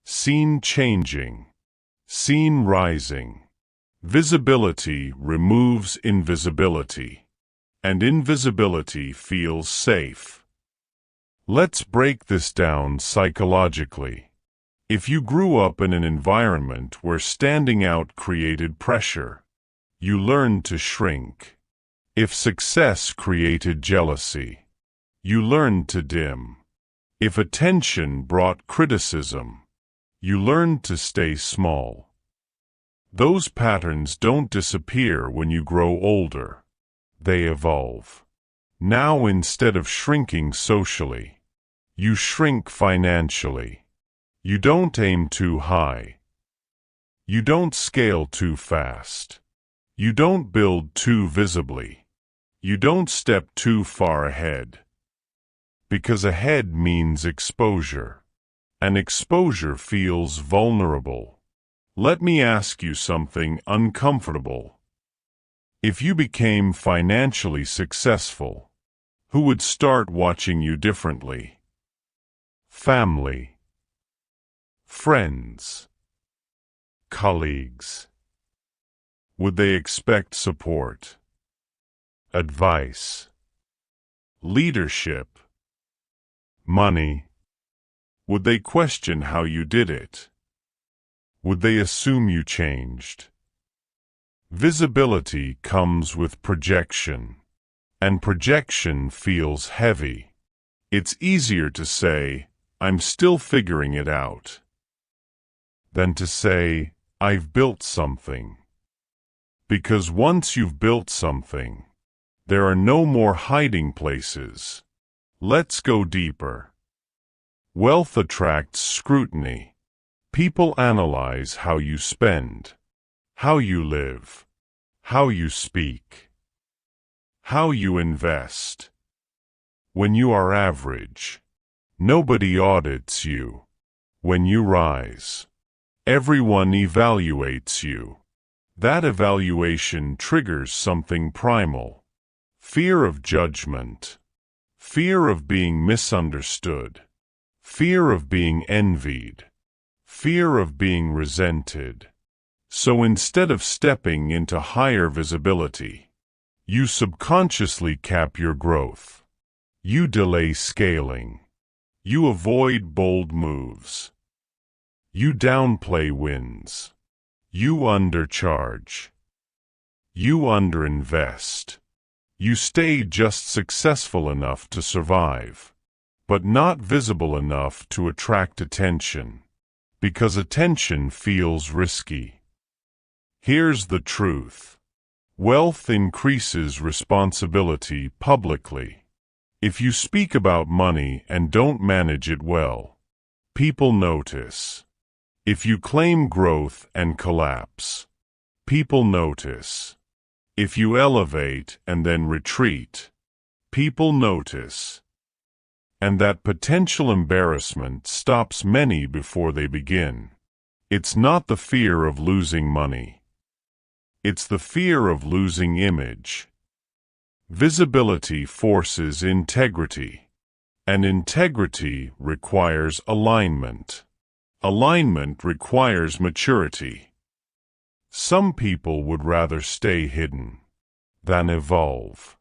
Seen changing. Seen rising. Visibility removes invisibility. And invisibility feels safe. Let's break this down psychologically. If you grew up in an environment where standing out created pressure, you learned to shrink. If success created jealousy, you learned to dim. If attention brought criticism, you learned to stay small. Those patterns don't disappear when you grow older. They evolve. Now, instead of shrinking socially, you shrink financially. You don't aim too high. You don't scale too fast. You don't build too visibly. You don't step too far ahead. Because ahead means exposure. And exposure feels vulnerable. Let me ask you something uncomfortable. If you became financially successful, who would start watching you differently? Family, friends, colleagues. Would they expect support, advice, leadership, money? Would they question how you did it? Would they assume you changed? Visibility comes with projection, and projection feels heavy. It's easier to say, "I'm still figuring it out," than to say, "I've built something." Because once you've built something, there are no more hiding places. Let's go deeper. Wealth attracts scrutiny. People analyze how you spend, how you live, how you speak, how you invest. When you are average, nobody audits you. When you rise, everyone evaluates you. That evaluation triggers something primal. Fear of judgment. Fear of being misunderstood. Fear of being envied. Fear of being resented. So instead of stepping into higher visibility, you subconsciously cap your growth. You delay scaling. You avoid bold moves. You downplay wins. You undercharge. You underinvest. You stay just successful enough to survive, but not visible enough to attract attention, because attention feels risky. Here's the truth. Wealth increases responsibility publicly. If you speak about money and don't manage it well, people notice. If you claim growth and collapse, people notice. If you elevate and then retreat, people notice. And that potential embarrassment stops many before they begin. It's not the fear of losing money. It's the fear of losing image. Visibility forces integrity, and integrity requires alignment. Alignment requires maturity. Some people would rather stay hidden than evolve.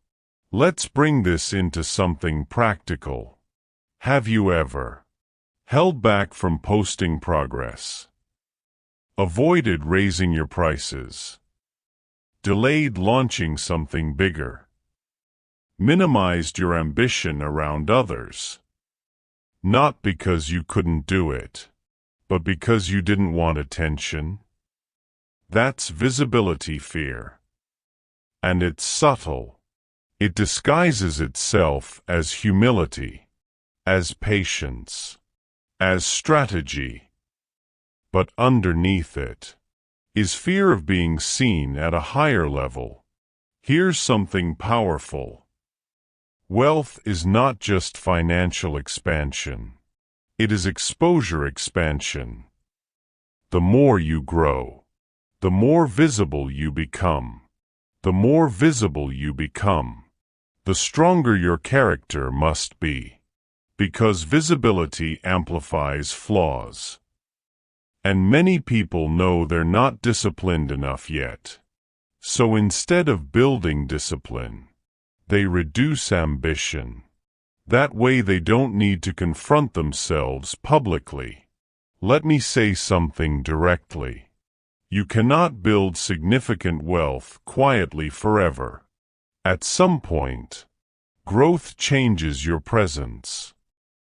Let's bring this into something practical. Have you ever held back from posting progress? Avoided raising your prices? Delayed launching something bigger? Minimized your ambition around others? Not because you couldn't do it, but because you didn't want attention? That's visibility fear. And it's subtle. It disguises itself as humility, as patience, as strategy. But underneath it is fear of being seen at a higher level. Here's something powerful. Wealth is not just financial expansion. It is exposure expansion. The more you grow, the more visible you become. The more visible you become, the stronger your character must be. Because visibility amplifies flaws. And many people know they're not disciplined enough yet. So instead of building discipline, they reduce ambition. That way they don't need to confront themselves publicly. Let me say something directly. You cannot build significant wealth quietly forever. At some point, growth changes your presence.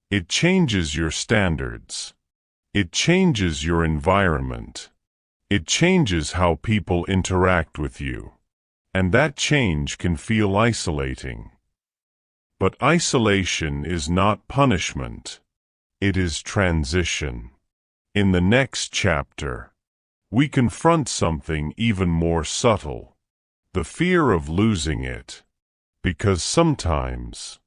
It changes your standards. It changes your environment. It changes how people interact with you. And that change can feel isolating. But isolation is not punishment. It is transition. In the next chapter, we confront something even more subtle, the fear of losing it. Because sometimes,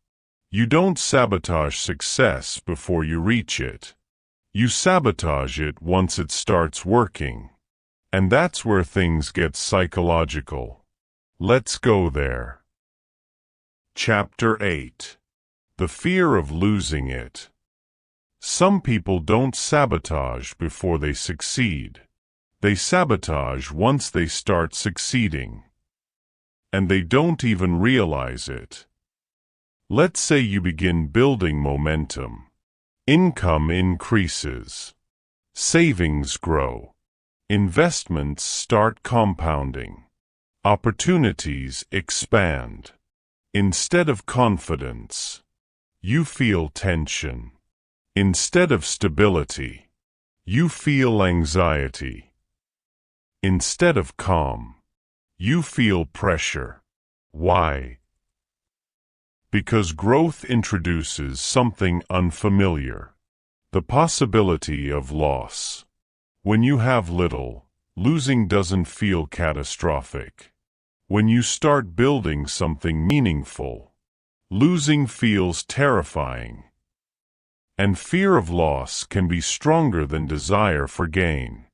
you don't sabotage success before you reach it. You sabotage it once it starts working. And that's where things get psychological. Let's go there. Chapter 8. The fear of losing it. Some people don't sabotage before they succeed. They sabotage once they start succeeding. And they don't even realize it. Let's say you begin building momentum. Income increases. Savings grow. Investments start compounding. Opportunities expand. Instead of confidence, you feel tension. Instead of stability, you feel anxiety. Instead of calm, you feel pressure. Why? Because growth introduces something unfamiliar. The possibility of loss. When you have little, losing doesn't feel catastrophic. When you start building something meaningful, losing feels terrifying. And fear of loss can be stronger than desire for gain.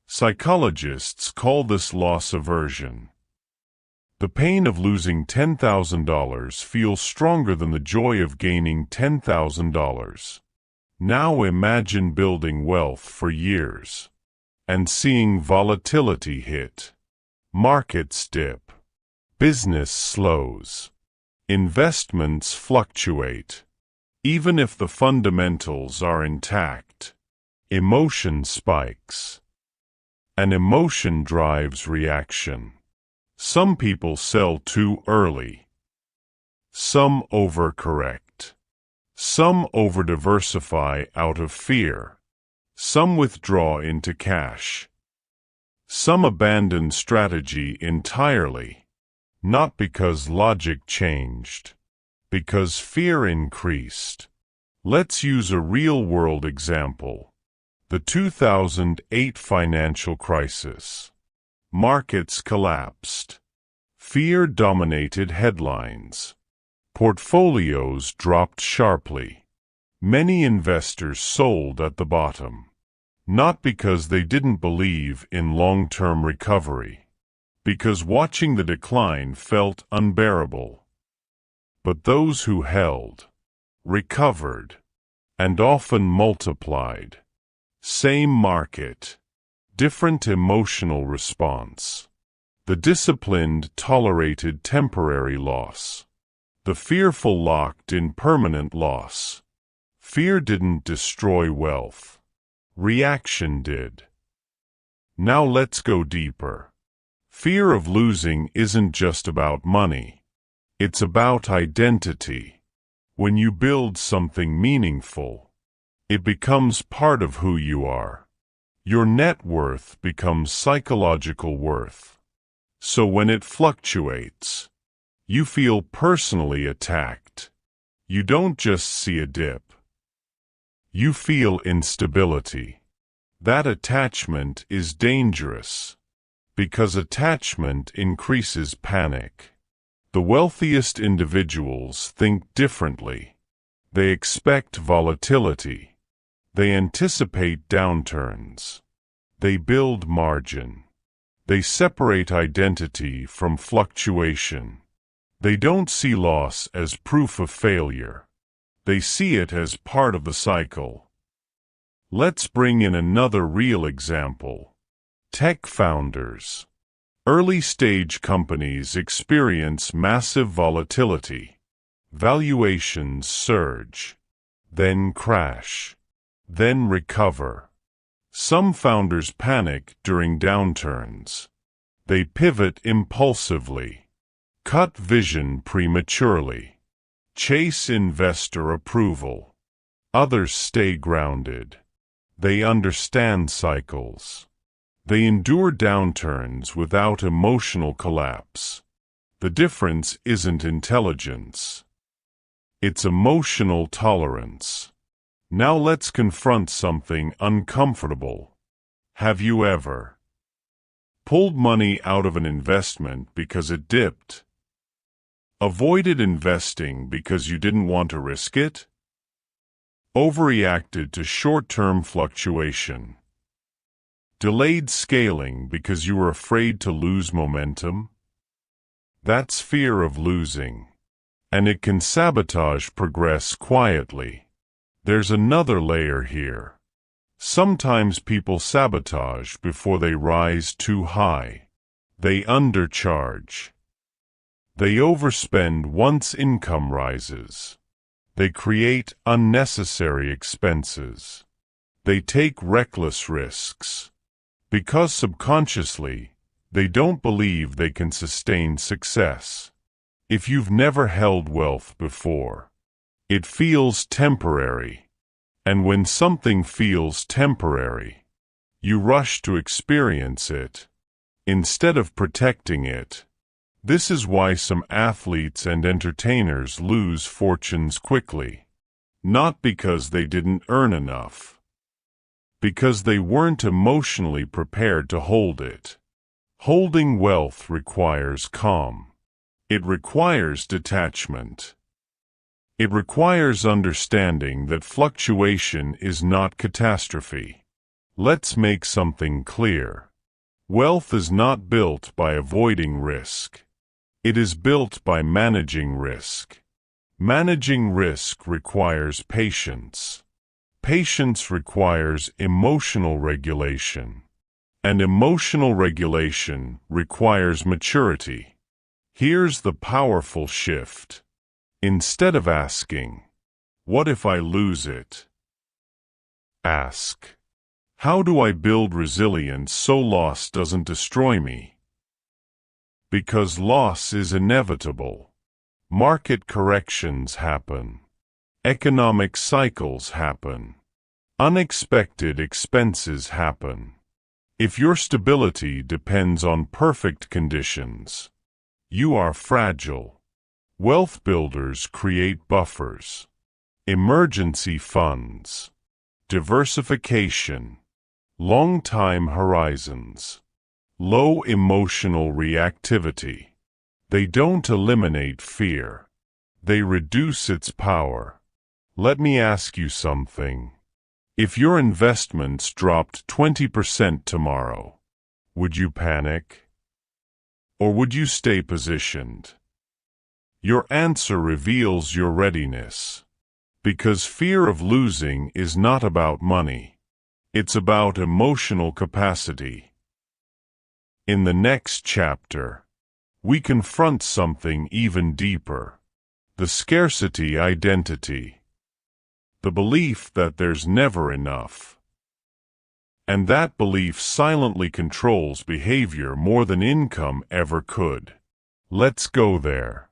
Psychologists call this loss aversion. The pain of losing $10,000 feels stronger than the joy of gaining $10,000. Now imagine building wealth for years and seeing volatility hit. Markets dip. Business slows. Investments fluctuate. Even if the fundamentals are intact, emotion spikes. and emotion drives reaction. Some people sell too early. Some overcorrect. Some overdiversify out of fear. Some withdraw into cash. Some abandon strategy entirely, not because logic changed, because fear increased. Let's use a real-world example. The 2008 financial crisis. Markets collapsed. Fear dominated headlines. Portfolios dropped sharply. Many investors sold at the bottom, not because they didn't believe in long-term recovery, because watching the decline felt unbearable. But those who held, recovered, and often multiplied. Same market, different emotional response. The disciplined tolerated temporary loss. The fearful locked in permanent loss. Fear didn't destroy wealth. Reaction did. Now let's go deeper. Fear of losing isn't just about money. It's about identity. When you build something meaningful, it becomes part of who you are. Your net worth becomes psychological worth. So when it fluctuates, you feel personally attacked. You don't just see a dip. You feel instability. That attachment is dangerous, because attachment increases panic. The wealthiest individuals think differently. They expect volatility. They anticipate downturns. They build margin. They separate identity from fluctuation. They don't see loss as proof of failure. They see it as part of the cycle. Let's bring in another real example. Tech founders. Early-stage companies experience massive volatility. Valuations surge, then crash, then recover. Some founders panic during downturns. They pivot impulsively, cut vision prematurely, chase investor approval. Others stay grounded. They understand cycles. They endure downturns without emotional collapse. The difference isn't intelligence. It's emotional tolerance. Now let's confront something uncomfortable. Have you ever pulled money out of an investment because it dipped? Avoided investing because you didn't want to risk it? Overreacted to short-term fluctuation? Delayed scaling because you were afraid to lose momentum? That's fear of losing, and it can sabotage progress quietly. There's another layer here. Sometimes people sabotage before they rise too high. They undercharge. They overspend once income rises. They create unnecessary expenses. They take reckless risks. Because subconsciously, they don't believe they can sustain success. If you've never held wealth before, it feels temporary. And when something feels temporary, you rush to experience it, instead of protecting it. This is why some athletes and entertainers lose fortunes quickly. Not because they didn't earn enough. Because they weren't emotionally prepared to hold it. Holding wealth requires calm. It requires detachment. It requires understanding that fluctuation is not catastrophe. Let's make something clear. Wealth is not built by avoiding risk. It is built by managing risk. Managing risk requires patience. Patience requires emotional regulation. And emotional regulation requires maturity. Here's the powerful shift. Instead of asking, "What if I lose it?" ask, How do I build resilience so loss doesn't destroy me? Because loss is inevitable. Market corrections happen. Economic cycles happen. Unexpected expenses happen. If your stability depends on perfect conditions, you are fragile. Wealth builders create buffers, emergency funds, diversification, long-time horizons, low emotional reactivity. They don't eliminate fear. They reduce its power. Let me ask you something. If your investments dropped 20% tomorrow, would you panic? Or would you stay positioned? Your answer reveals your readiness. Because fear of losing is not about money. It's about emotional capacity. In the next chapter, we confront something even deeper. The scarcity identity. The belief that there's never enough. And that belief silently controls behavior more than income ever could. Let's go there.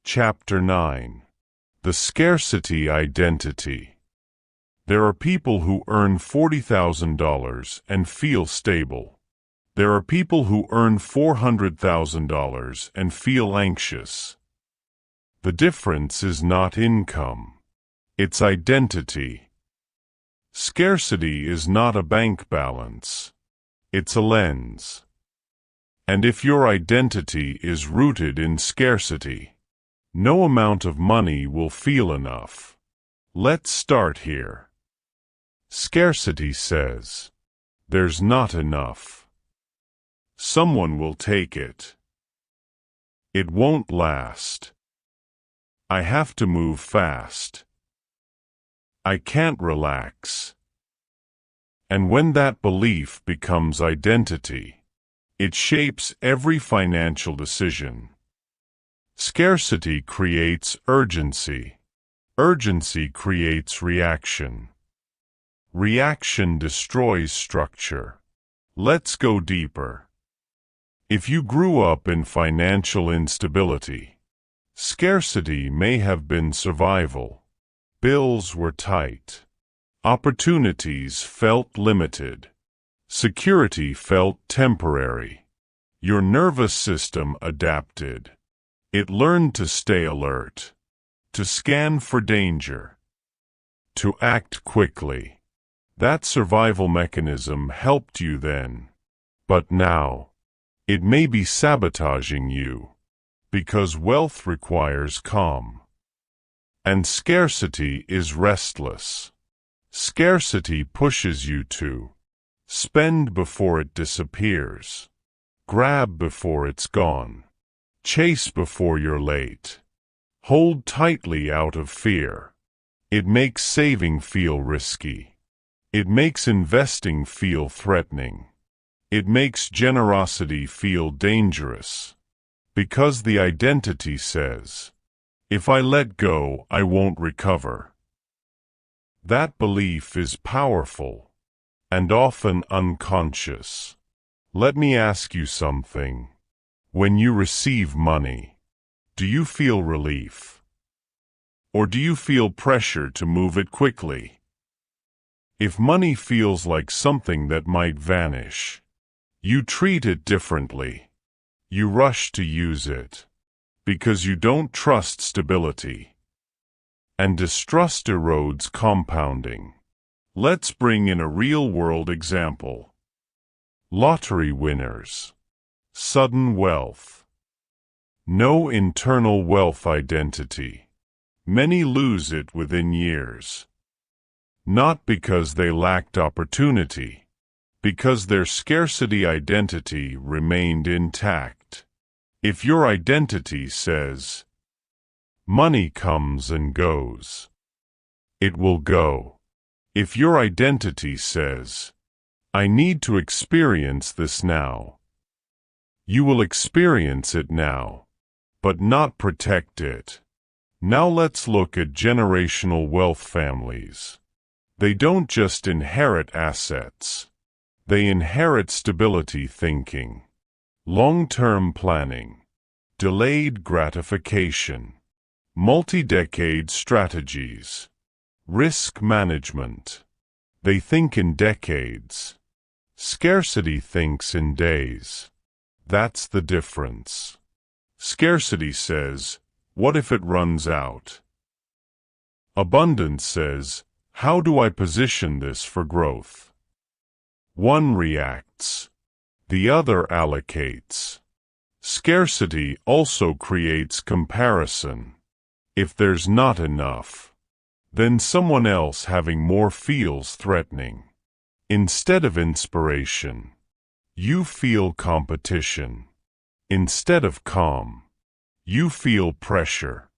Chapter 9. The scarcity identity. There are people who earn $40,000 and feel stable. There are people who earn $400,000 and feel anxious. The difference is not income. It's identity. Scarcity is not a bank balance. It's a lens. And if your identity is rooted in scarcity, no amount of money will feel enough. Let's start here. Scarcity says, there's not enough. Someone will take it. It won't last. I have to move fast. I can't relax. And when that belief becomes identity, it shapes every financial decision. Scarcity creates urgency. Urgency creates reaction. Reaction destroys structure. Let's go deeper. If you grew up in financial instability, scarcity may have been survival. Bills were tight. Opportunities felt limited. Security felt temporary. Your nervous system adapted. It learned to stay alert, to scan for danger, to act quickly. That survival mechanism helped you then. But now, it may be sabotaging you, because wealth requires calm. And scarcity is restless. Scarcity pushes you to spend before it disappears, grab before it's gone, chase before you're late, hold tightly out of fear. It makes saving feel risky. It makes investing feel threatening. It makes generosity feel dangerous. Because the identity says, if I let go, I won't recover. That belief is powerful, and often unconscious. Let me ask you something. When you receive money, do you feel relief? Or do you feel pressure to move it quickly? If money feels like something that might vanish, you treat it differently. You rush to use it. Because you don't trust stability. And distrust erodes compounding. Let's bring in a real-world example. Lottery winners. Sudden wealth. No internal wealth identity. Many lose it within years. Not because they lacked opportunity, because their scarcity identity remained intact. If your identity says, money comes and goes, it will go. If your identity says, I need to experience this now, you will experience it now, but not protect it. Now let's look at generational wealth families. They don't just inherit assets. They inherit stability thinking, long-term planning, delayed gratification, multi-decade strategies, risk management. They think in decades. Scarcity thinks in days. That's the difference. Scarcity says, what if it runs out? Abundance says, how do I position this for growth? One reacts. The other allocates. Scarcity also creates comparison. If there's not enough, then someone else having more feels threatening. Instead of inspiration, you feel competition. Instead of calm, you feel pressure.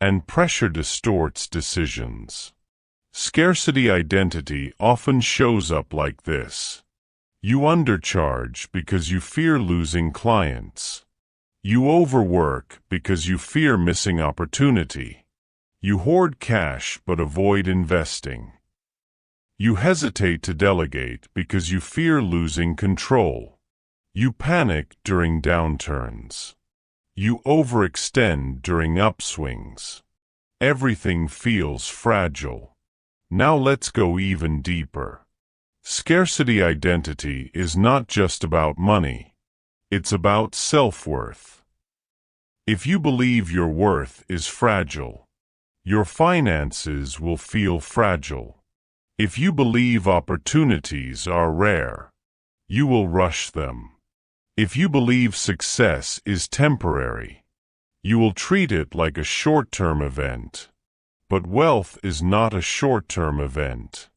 And pressure distorts decisions. Scarcity identity often shows up like this. You undercharge because you fear losing clients. You overwork because you fear missing opportunity. You hoard cash but avoid investing. You hesitate to delegate because you fear losing control. You panic during downturns. You overextend during upswings. Everything feels fragile. Now let's go even deeper. Scarcity identity is not just about money. It's about self-worth. If you believe your worth is fragile, your finances will feel fragile. If you believe opportunities are rare, you will rush them. If you believe success is temporary, you will treat it like a short-term event. But wealth is not a short-term event.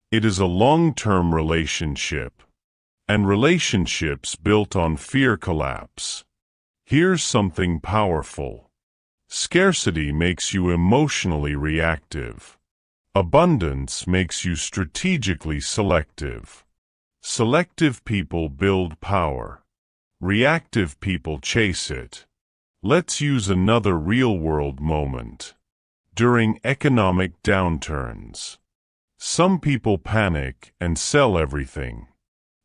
It is a long-term relationship. And relationships built on fear collapse. Here's something powerful. Scarcity makes you emotionally reactive. Abundance makes you strategically selective. Selective people build power. Reactive people chase it. Let's use another real-world moment. During economic downturns, some people panic and sell everything.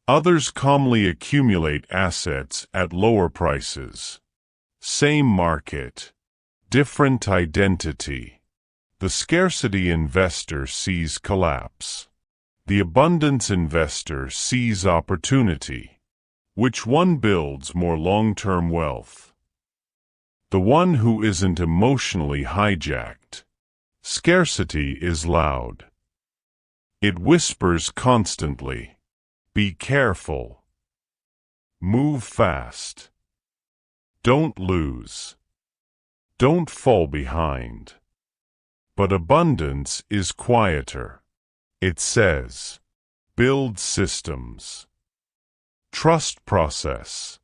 Others calmly accumulate assets at lower prices. Same market, different identity. The scarcity investor sees collapse. The abundance investor sees opportunity. Which one builds more long-term wealth? The one who isn't emotionally hijacked. Scarcity is loud. It whispers constantly. Be careful. Move fast. Don't lose. Don't fall behind. But abundance is quieter. It says, build systems. Trust process.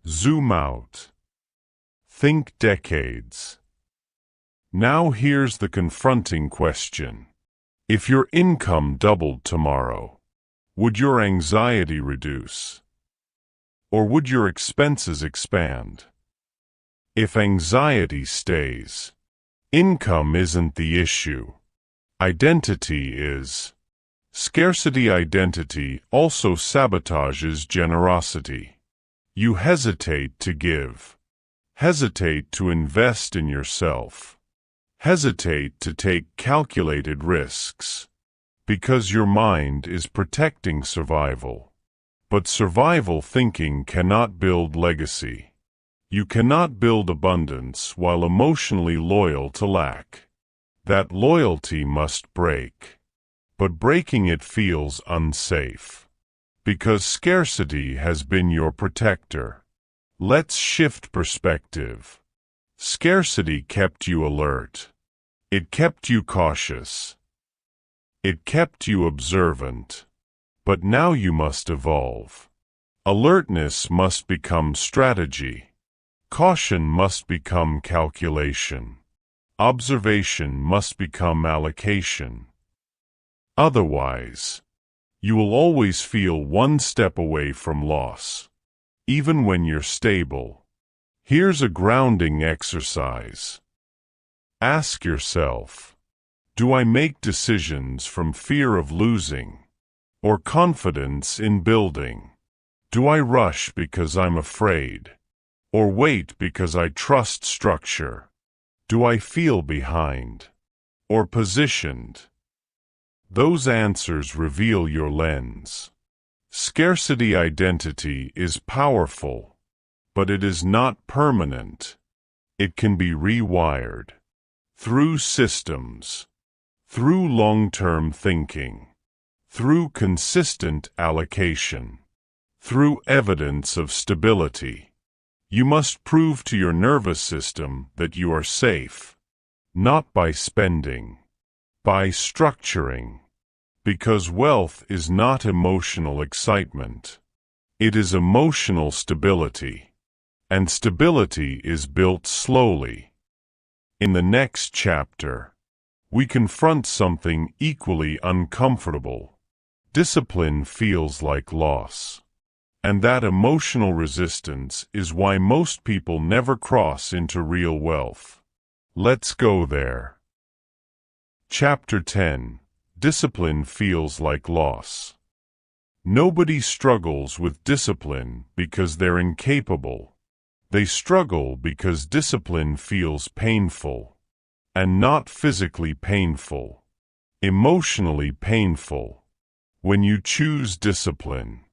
Zoom out. Think decades. Now here's the confronting question. If your income doubled tomorrow, would your anxiety reduce? Or would your expenses expand? If anxiety stays, income isn't the issue. Identity is. Scarcity identity also sabotages generosity. You hesitate to give. Hesitate to invest in yourself. Hesitate to take calculated risks. Because your mind is protecting survival. But survival thinking cannot build legacy. You cannot build abundance while emotionally loyal to lack. That loyalty must break. But breaking it feels unsafe. Because scarcity has been your protector. Let's shift perspective. Scarcity kept you alert. It kept you cautious. It kept you observant. But now you must evolve. Alertness must become strategy. Caution must become calculation. Observation must become allocation. Otherwise, you will always feel one step away from loss. Even when you're stable. Here's a grounding exercise. Ask yourself, Do I make decisions from fear of losing, or confidence in building? Do I rush because I'm afraid, or wait because I trust structure? Do I feel behind, or positioned? Those answers reveal your lens. Scarcity identity is powerful, but it is not permanent. It can be rewired through systems, through long-term thinking, through consistent allocation, through evidence of stability. You must prove to your nervous system that you are safe, not by spending, by structuring. Because wealth is not emotional excitement. It is emotional stability. And stability is built slowly. In the next chapter, we confront something equally uncomfortable. Discipline feels like loss. And that emotional resistance is why most people never cross into real wealth. Let's go there. Chapter 10. Discipline feels like loss. Nobody struggles with discipline because they're incapable. They struggle because discipline feels painful. And not physically painful. Emotionally painful. When you choose discipline,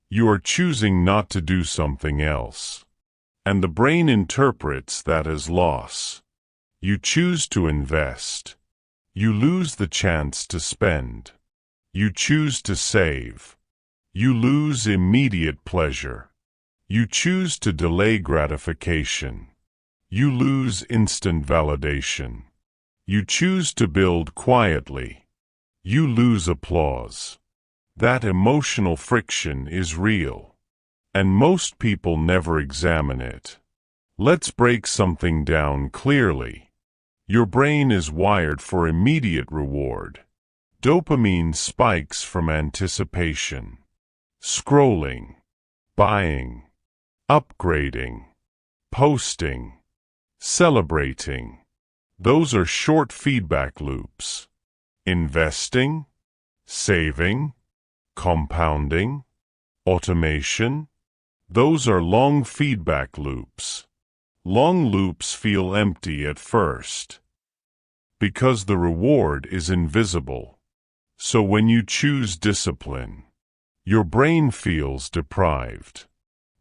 you are choosing not to do something else. And the brain interprets that as loss. You choose to invest. You lose the chance to spend. You choose to save. You lose immediate pleasure. You choose to delay gratification. You lose instant validation. You choose to build quietly. You lose applause. That emotional friction is real. And most people never examine it. Let's break something down clearly. Your brain is wired for immediate reward. Dopamine spikes from anticipation. Scrolling, buying, upgrading, posting, celebrating. Those are short feedback loops. Investing, saving, compounding, automation. Those are long feedback loops. Long loops feel empty at first, because the reward is invisible. So when you choose discipline, your brain feels deprived,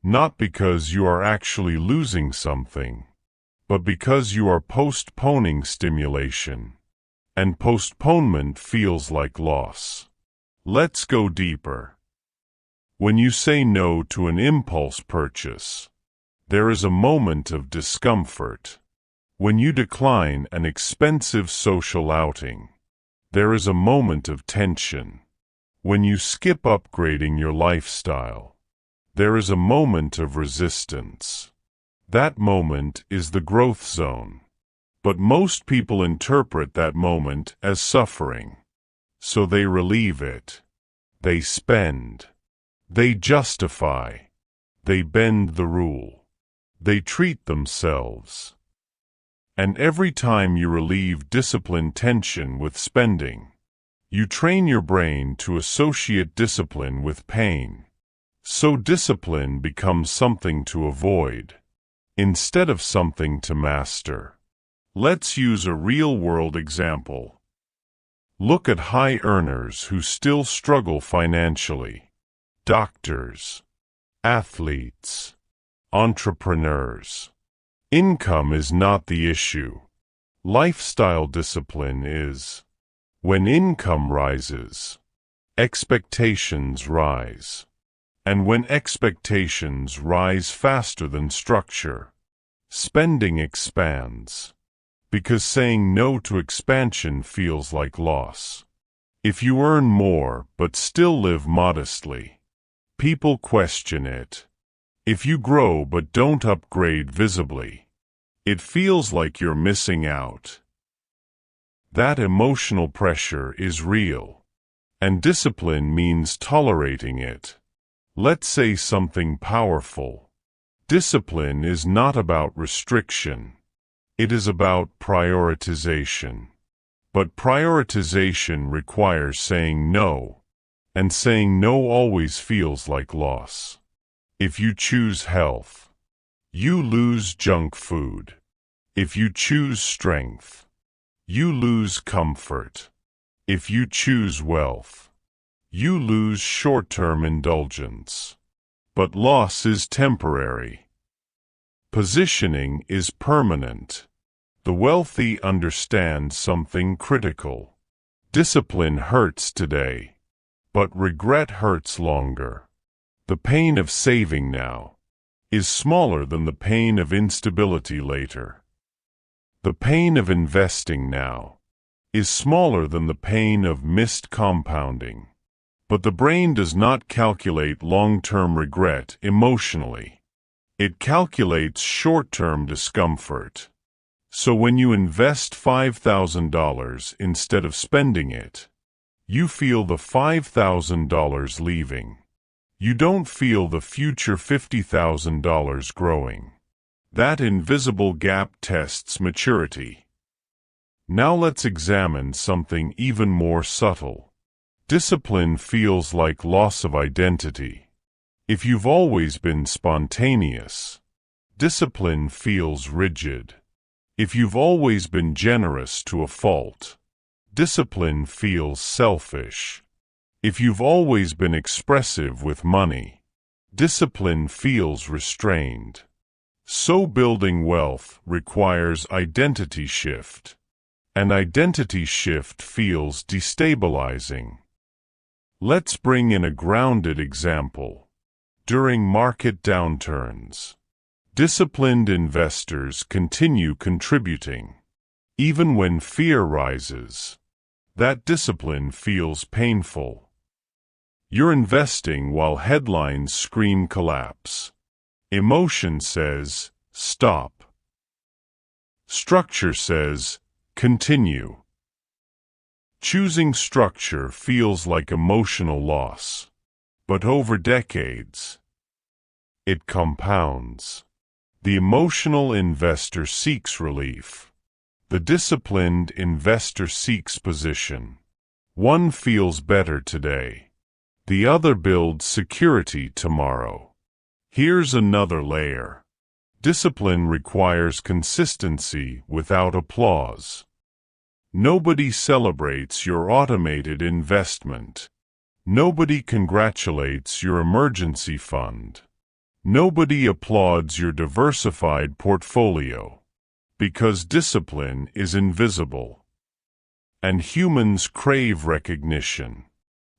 not because you are actually losing something, but because you are postponing stimulation, and postponement feels like loss. Let's go deeper. When you say no to an impulse purchase, there is a moment of discomfort. When you decline an expensive social outing, there is a moment of tension. When you skip upgrading your lifestyle, there is a moment of resistance. That moment is the growth zone. But most people interpret that moment as suffering. So they relieve it. They spend. They justify. They bend the rule. They treat themselves. And every time you relieve discipline tension with spending, you train your brain to associate discipline with pain. So discipline becomes something to avoid, instead of something to master. Let's use a real-world example. Look at high earners who still struggle financially. Doctors, athletes, entrepreneurs. Income is not the issue. Lifestyle discipline is. When income rises, expectations rise. And when expectations rise faster than structure, spending expands. Because saying no to expansion feels like loss. If you earn more but still live modestly, people question it. If you grow but don't upgrade visibly, it feels like you're missing out. That emotional pressure is real, and discipline means tolerating it. Let's say something powerful. Discipline is not about restriction. It is about prioritization. But prioritization requires saying no, and saying no always feels like loss. If you choose health, you lose junk food. If you choose strength, you lose comfort. If you choose wealth, you lose short-term indulgence. But loss is temporary. Positioning is permanent. The wealthy understand something critical. Discipline hurts today, but regret hurts longer. The pain of saving now is smaller than the pain of instability later. The pain of investing now is smaller than the pain of missed compounding. But the brain does not calculate long-term regret emotionally. It calculates short-term discomfort. So when you invest $5,000 instead of spending it, you feel the $5,000 leaving. You don't feel the future $50,000 growing. That invisible gap tests maturity. Now let's examine something even more subtle. Discipline feels like loss of identity. If you've always been spontaneous, discipline feels rigid. If you've always been generous to a fault, discipline feels selfish. If you've always been expressive with money, discipline feels restrained. So building wealth requires identity shift, and identity shift feels destabilizing. Let's bring in a grounded example. During market downturns, disciplined investors continue contributing. Even when fear rises, that discipline feels painful. You're investing while headlines scream collapse. Emotion says, stop. Structure says, continue. Choosing structure feels like emotional loss, but over decades, it compounds. The emotional investor seeks relief. The disciplined investor seeks position. One feels better today. The other builds security tomorrow. Here's another layer. Discipline requires consistency without applause. Nobody celebrates your automated investment. Nobody congratulates your emergency fund. Nobody applauds your diversified portfolio. Because discipline is invisible. And humans crave recognition.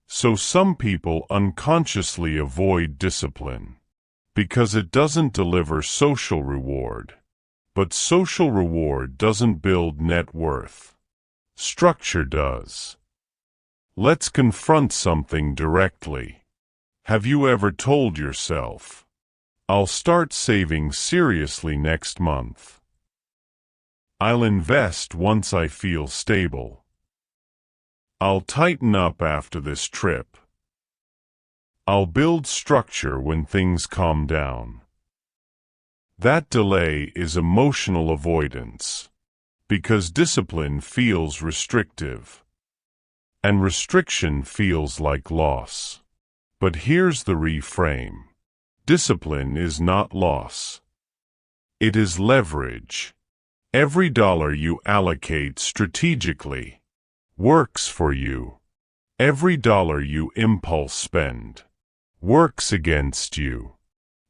So some people unconsciously avoid discipline. Because it doesn't deliver social reward. But social reward doesn't build net worth. Structure does. Let's confront something directly. Have you ever told yourself, I'll start saving seriously next month. I'll invest once I feel stable. I'll tighten up after this trip. I'll build structure when things calm down. That delay is emotional avoidance, because discipline feels restrictive, and restriction feels like loss. But here's the reframe. Discipline is not loss. It is leverage. Every dollar you allocate strategically works for you. Every dollar you impulse spend works against you.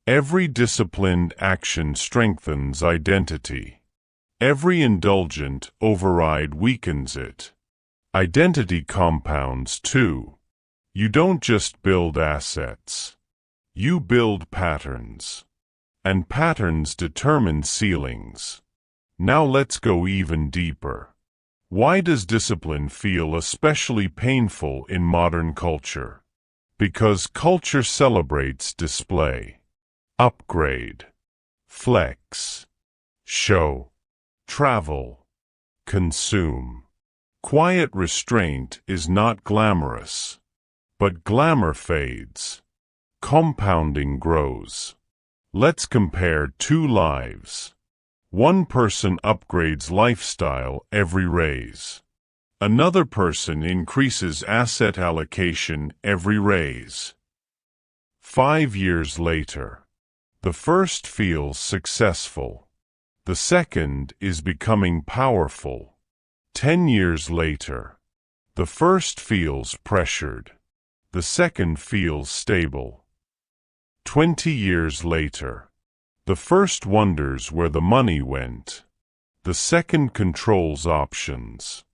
Every disciplined action strengthens identity. Every indulgent override weakens it. Identity compounds too. You don't just build assets. You build patterns. And patterns determine ceilings. Now let's go even deeper. Why does discipline feel especially painful in modern culture? Because culture celebrates display, upgrade, flex, show, travel, consume. Quiet restraint is not glamorous, but glamour fades. Compounding grows. Let's compare two lives. One person upgrades lifestyle every raise. Another person increases asset allocation every raise. 5 years later, the first feels successful. The second is becoming powerful. 10 years later, the first feels pressured. The second feels stable. 20 years later, the first wonders where the money went. The second controls options.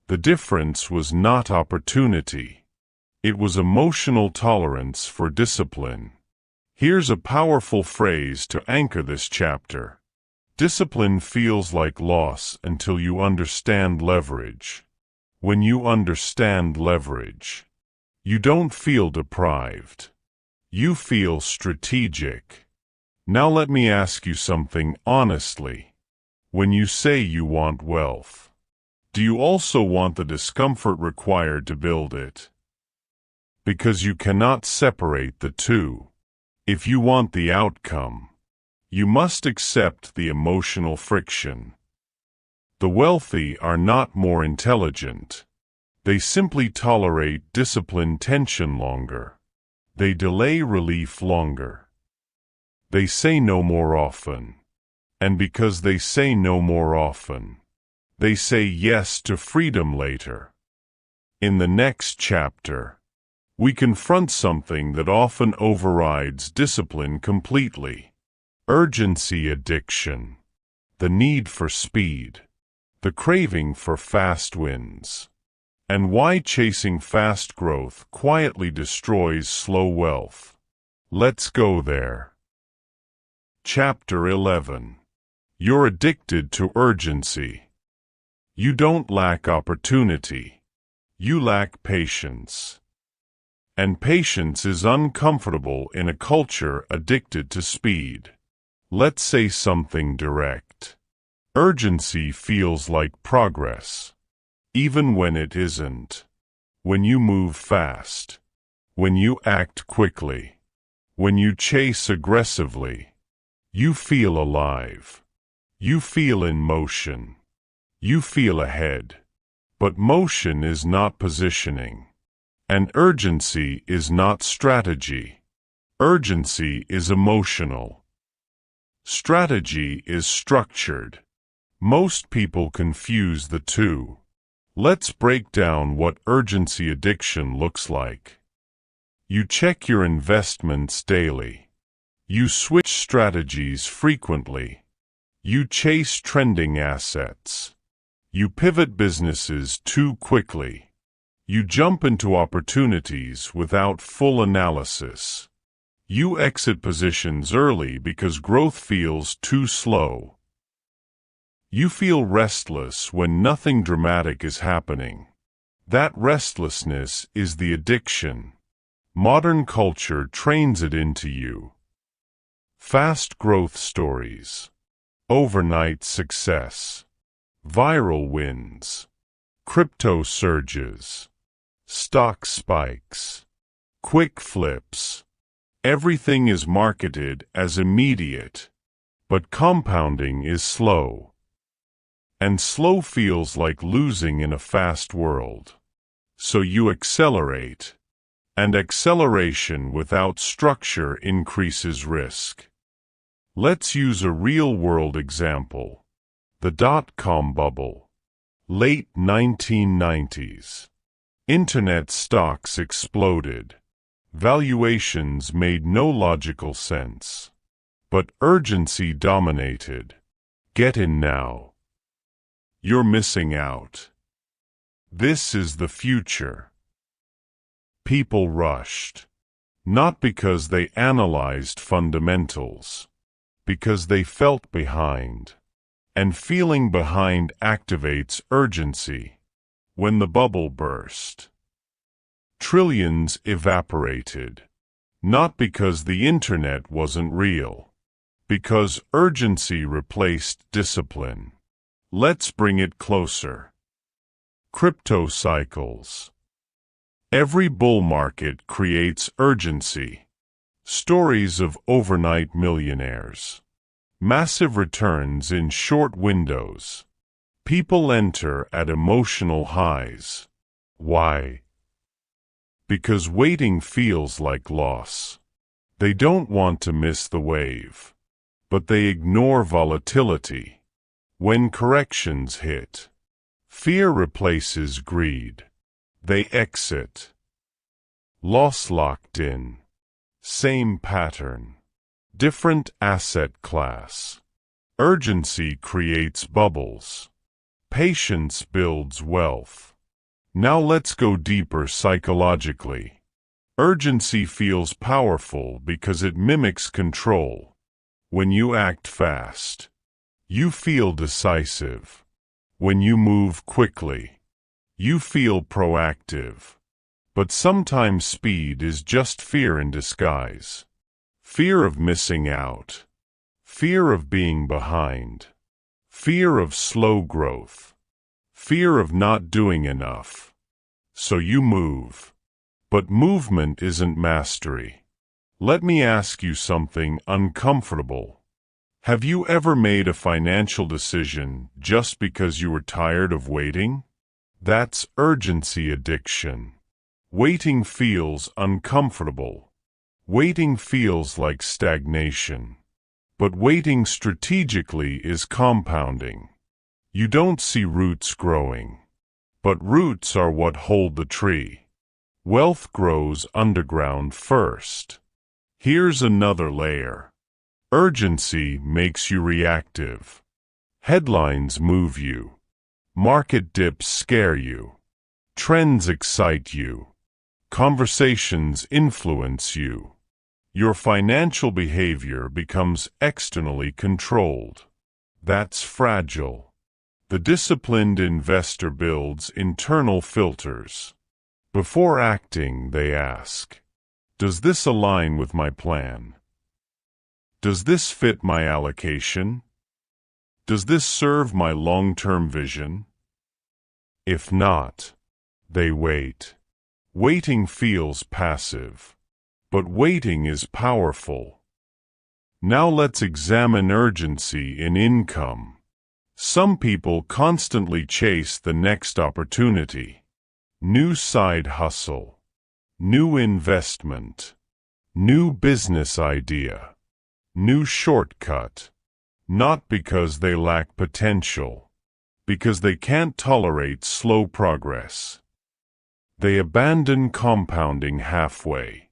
The difference was not opportunity. It was emotional tolerance for discipline. Here's a powerful phrase to anchor this chapter. Discipline feels like loss until you understand leverage. When you understand leverage, you don't feel deprived. You feel strategic. Now let me ask you something honestly. When you say you want wealth, do you also want the discomfort required to build it? Because you cannot separate the two. If you want the outcome, you must accept the emotional friction. The wealthy are not more intelligent. They simply tolerate discipline tension longer. They delay relief longer. They say no more often. And because they say no more often, they say yes to freedom later. In the next chapter, we confront something that often overrides discipline completely. Urgency addiction. The need for speed. The craving for fast wins. And why chasing fast growth quietly destroys slow wealth. Let's go there. Chapter 11. You're addicted to urgency. You don't lack opportunity. You lack patience. And patience is uncomfortable in a culture addicted to speed. Let's say something direct. Urgency feels like progress, even when it isn't. When you move fast, when you act quickly, when you chase aggressively, you feel alive. You feel in motion. You feel ahead. But motion is not positioning. And urgency is not strategy. Urgency is emotional. Strategy is structured. Most people confuse the two. Let's break down what urgency addiction looks like. You check your investments daily. You switch strategies frequently. You chase trending assets. You pivot businesses too quickly. You jump into opportunities without full analysis. You exit positions early because growth feels too slow. You feel restless when nothing dramatic is happening. That restlessness is the addiction. Modern culture trains it into you. Fast growth stories. Overnight success. Viral wins. Crypto surges. Stock spikes. Quick flips. Everything is marketed as immediate, but compounding is slow. And slow feels like losing in a fast world. So you accelerate. And acceleration without structure increases risk. Let's use a real-world example. The dot-com bubble. Late 1990s. Internet stocks exploded. Valuations made no logical sense. But urgency dominated. Get in now. You're missing out. This is the future. People rushed. Not because they analyzed fundamentals. Because they felt behind. And feeling behind activates urgency. When the bubble burst, trillions evaporated. Not because the internet wasn't real. Because urgency replaced discipline. Let's bring it closer. Crypto cycles. Every bull market creates urgency. Stories of overnight millionaires. Massive returns in short windows. People enter at emotional highs. Why? Because waiting feels like loss. They don't want to miss the wave, but they ignore volatility. When corrections hit, fear replaces greed. They exit. Loss locked in. Same pattern. Different asset class. Urgency creates bubbles. Patience builds wealth. Now let's go deeper psychologically. Urgency feels powerful because it mimics control. When you act fast, you feel decisive. When you move quickly, you feel proactive. But sometimes speed is just fear in disguise. Fear of missing out. Fear of being behind. Fear of slow growth. Fear of not doing enough. So you move. But movement isn't mastery. Let me ask you something uncomfortable. Have you ever made a financial decision just because you were tired of waiting? That's urgency addiction. Waiting feels uncomfortable. Waiting feels like stagnation. But waiting strategically is compounding. You don't see roots growing. But roots are what hold the tree. Wealth grows underground first. Here's another layer. Urgency makes you reactive. Headlines move you. Market dips scare you. Trends excite you. Conversations influence you. Your financial behavior becomes externally controlled. That's fragile. The disciplined investor builds internal filters. Before acting, they ask, does this align with my plan? Does this fit my allocation? Does this serve my long-term vision? If not, they wait. Waiting feels passive, but waiting is powerful. Now let's examine urgency in income. Some people constantly chase the next opportunity. New side hustle, new investment, new business idea, new shortcut. Not because they lack potential, because they can't tolerate slow progress. They abandon compounding halfway.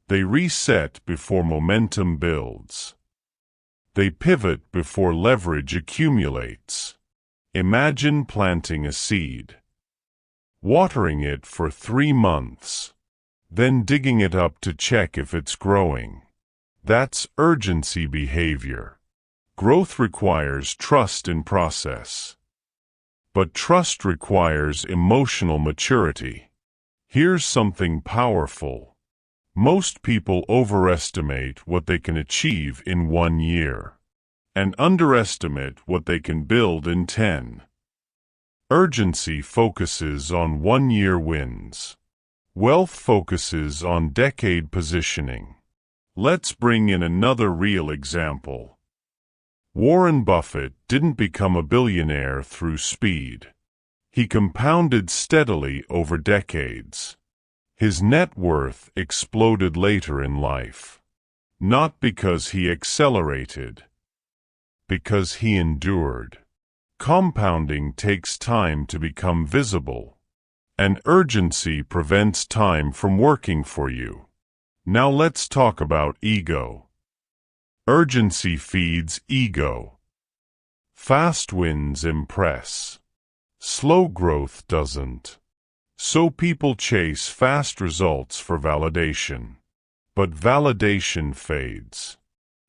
They reset before momentum builds. They pivot before leverage accumulates. Imagine planting a seed, watering it for 3 months, then digging it up to check if it's growing. That's urgency behavior. Growth requires trust in process. But trust requires emotional maturity. Here's something powerful. Most people overestimate what they can achieve in 1 year and underestimate what they can build in 10. Urgency focuses on 1-year wins. Wealth focuses on decade positioning. Let's bring in another real example. Warren Buffett didn't become a billionaire through speed. He compounded steadily over decades. His net worth exploded later in life. Not because he accelerated, because he endured. Compounding takes time to become visible, and urgency prevents time from working for you. Now let's talk about ego. Urgency feeds ego. Fast wins impress. Slow growth doesn't. So people chase fast results for validation. But validation fades,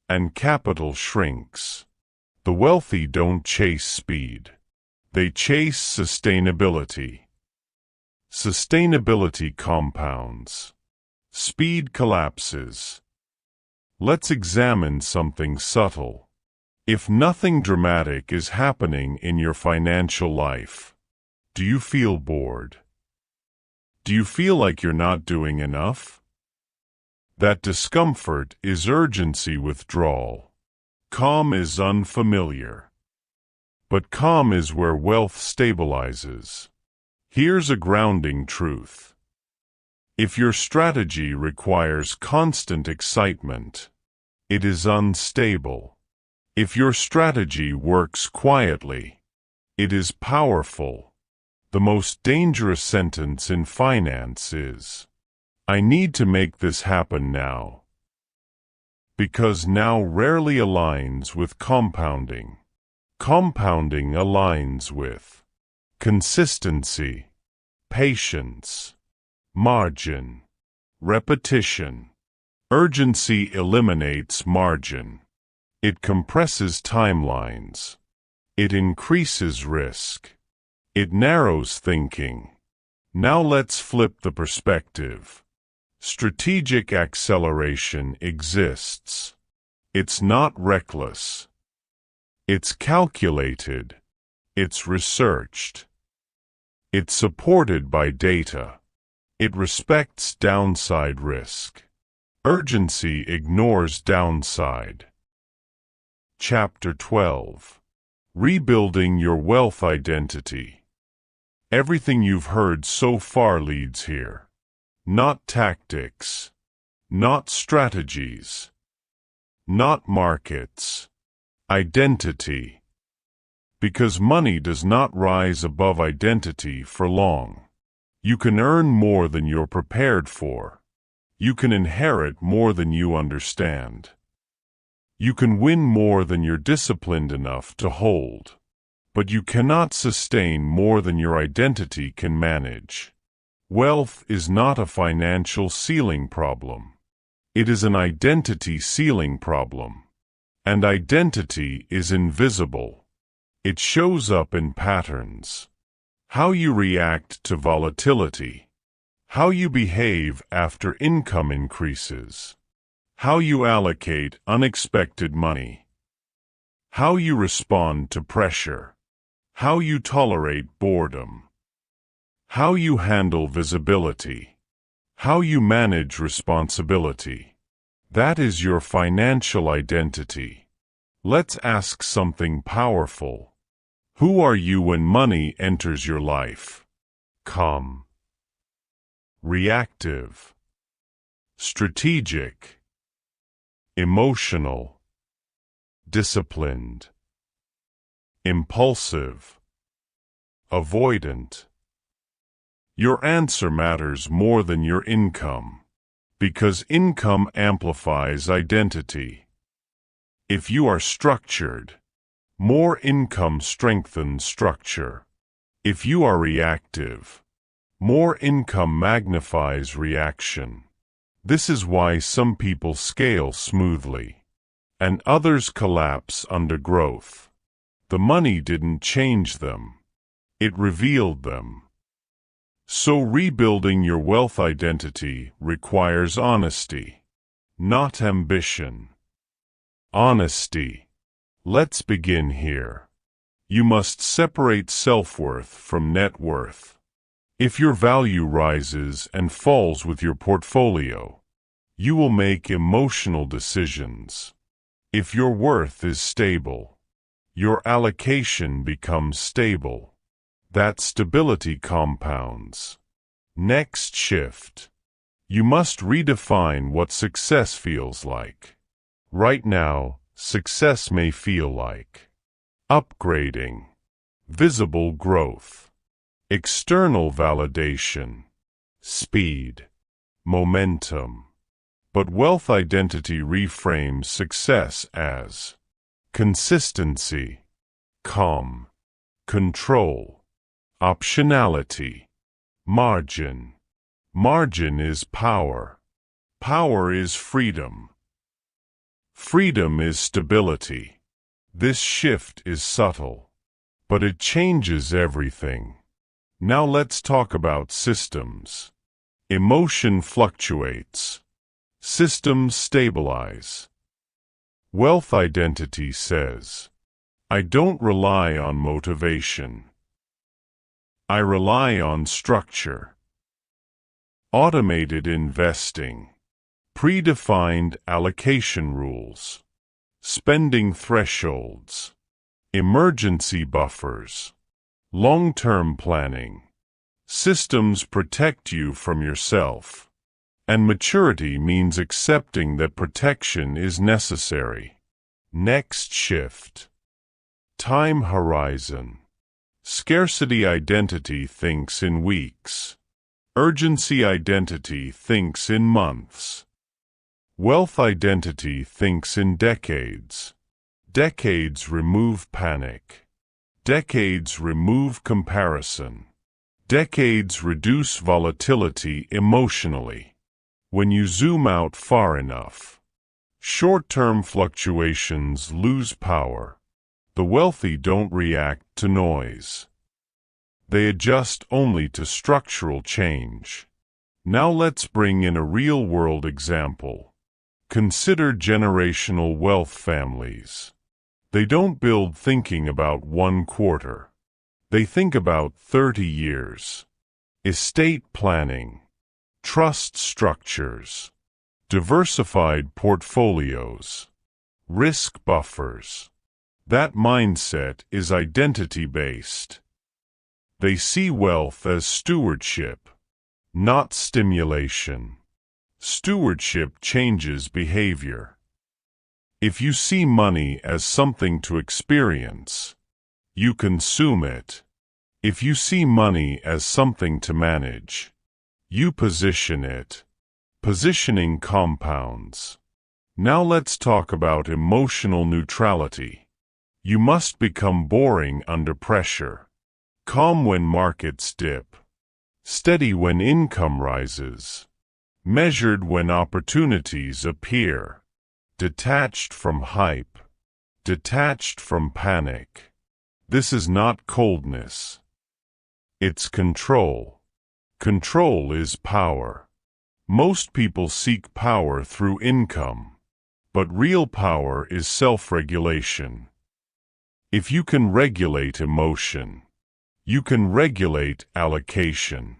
and capital shrinks. The wealthy don't chase speed. They chase sustainability. Sustainability compounds. Speed collapses. Let's examine something subtle. If nothing dramatic is happening in your financial life, do you feel bored? Do you feel like you're not doing enough? That discomfort is urgency withdrawal. Calm is unfamiliar. But calm is where wealth stabilizes. Here's a grounding truth. If your strategy requires constant excitement, it is unstable. If your strategy works quietly, it is powerful. The most dangerous sentence in finance is, "I need to make this happen now." Because now rarely aligns with compounding. Compounding aligns with consistency, patience, margin, repetition. Urgency eliminates margin. It compresses timelines. It increases risk. It narrows thinking. Now let's flip the perspective. Strategic acceleration exists. It's not reckless. It's calculated. It's researched. It's supported by data. It respects downside risk. Urgency ignores downside. Chapter 12. Rebuilding Your Wealth Identity. Everything you've heard so far leads here. Not tactics. Not strategies. Not markets. Identity. Because money does not rise above identity for long. You can earn more than you're prepared for. You can inherit more than you understand. You can win more than you're disciplined enough to hold. But you cannot sustain more than your identity can manage. Wealth is not a financial ceiling problem. It is an identity ceiling problem. And identity is invisible. It shows up in patterns. How you react to volatility. How you behave after income increases. How you allocate unexpected money. How you respond to pressure. How you tolerate boredom. How you handle visibility. How you manage responsibility. That is your financial identity. Let's ask something powerful. Who are you when money enters your life? Calm. Reactive. Strategic. Emotional. Disciplined. Impulsive. Avoidant. Your answer matters more than your income, because income amplifies identity. If you are structured, more income strengthens structure. If you are reactive, more income magnifies reaction. This is why some people scale smoothly, and others collapse under growth. The money didn't change them. It revealed them. So rebuilding your wealth identity requires honesty, not ambition. Honesty. Let's begin here. You must separate self-worth from net worth. If your value rises and falls with your portfolio, you will make emotional decisions. If your worth is stable, your allocation becomes stable. That stability compounds. Next shift. You must redefine what success feels like. Right now, success may feel like upgrading, visible growth, external validation, speed, momentum. But wealth identity reframes success as consistency, calm, control, optionality, margin. Margin is power. Power is freedom. Freedom is stability. This shift is subtle, but it changes everything. Now let's talk about systems. Emotion fluctuates. Systems stabilize. Wealth identity says, I don't rely on motivation. I rely on structure. Automated investing. Predefined allocation rules. Spending thresholds. emergency buffers, long-term planning. Systems protect you from yourself, and maturity means accepting that protection is necessary. Next shift. Time horizon. Scarcity identity thinks in weeks. Urgency identity thinks in months. Wealth identity thinks in decades. Decades remove panic. Decades remove comparison. Decades reduce volatility emotionally. When you zoom out far enough, short-term fluctuations lose power. The wealthy don't react to noise. They adjust only to structural change. Now let's bring in a real-world example. Consider generational wealth families. They don't build thinking about 1 quarter. They think about 30 years. Estate planning, trust structures, diversified portfolios, risk buffers. That mindset is identity-based. They see wealth as stewardship, not stimulation. Stewardship changes behavior. If you see money as something to experience, you consume it. If you see money as something to manage, you position it. Positioning compounds. Now let's talk about emotional neutrality. You must become boring under pressure. Calm when markets dip. Steady when income rises. Measured when opportunities appear. Detached from hype. Detached from panic. This is not coldness. It's control. Control is power. Most people seek power through income, but real power is self-regulation. If you can regulate emotion, you can regulate allocation.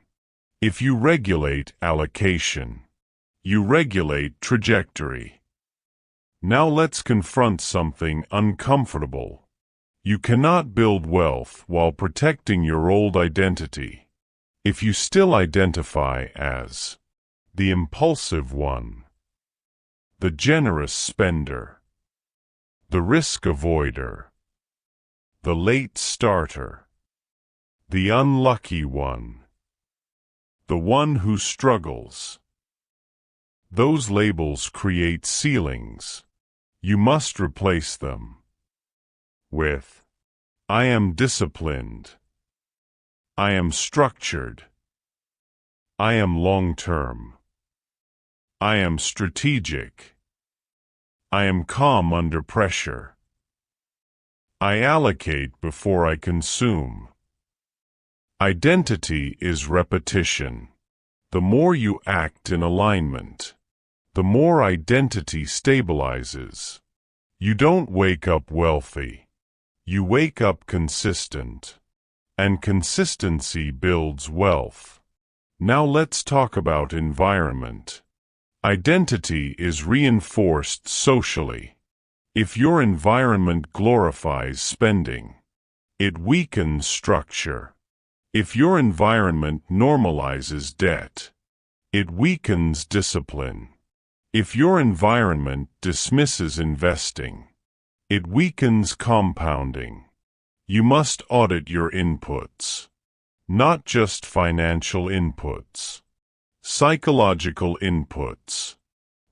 If you regulate allocation, you regulate trajectory. Now let's confront something uncomfortable. You cannot build wealth while protecting your old identity. If you still identify as the impulsive one, the generous spender, the risk avoider, the late starter, the unlucky one, the one who struggles. Those labels create ceilings. You must replace them with, I am disciplined, I am structured, I am long-term, I am strategic, I am calm under pressure, I allocate before I consume. Identity is repetition. The more you act in alignment, the more identity stabilizes. You don't wake up wealthy. You wake up consistent. And consistency builds wealth. Now let's talk about environment. Identity is reinforced socially. If your environment glorifies spending, it weakens structure. If your environment normalizes debt, it weakens discipline. If your environment dismisses investing, it weakens compounding. You must audit your inputs, not just financial inputs. Psychological inputs.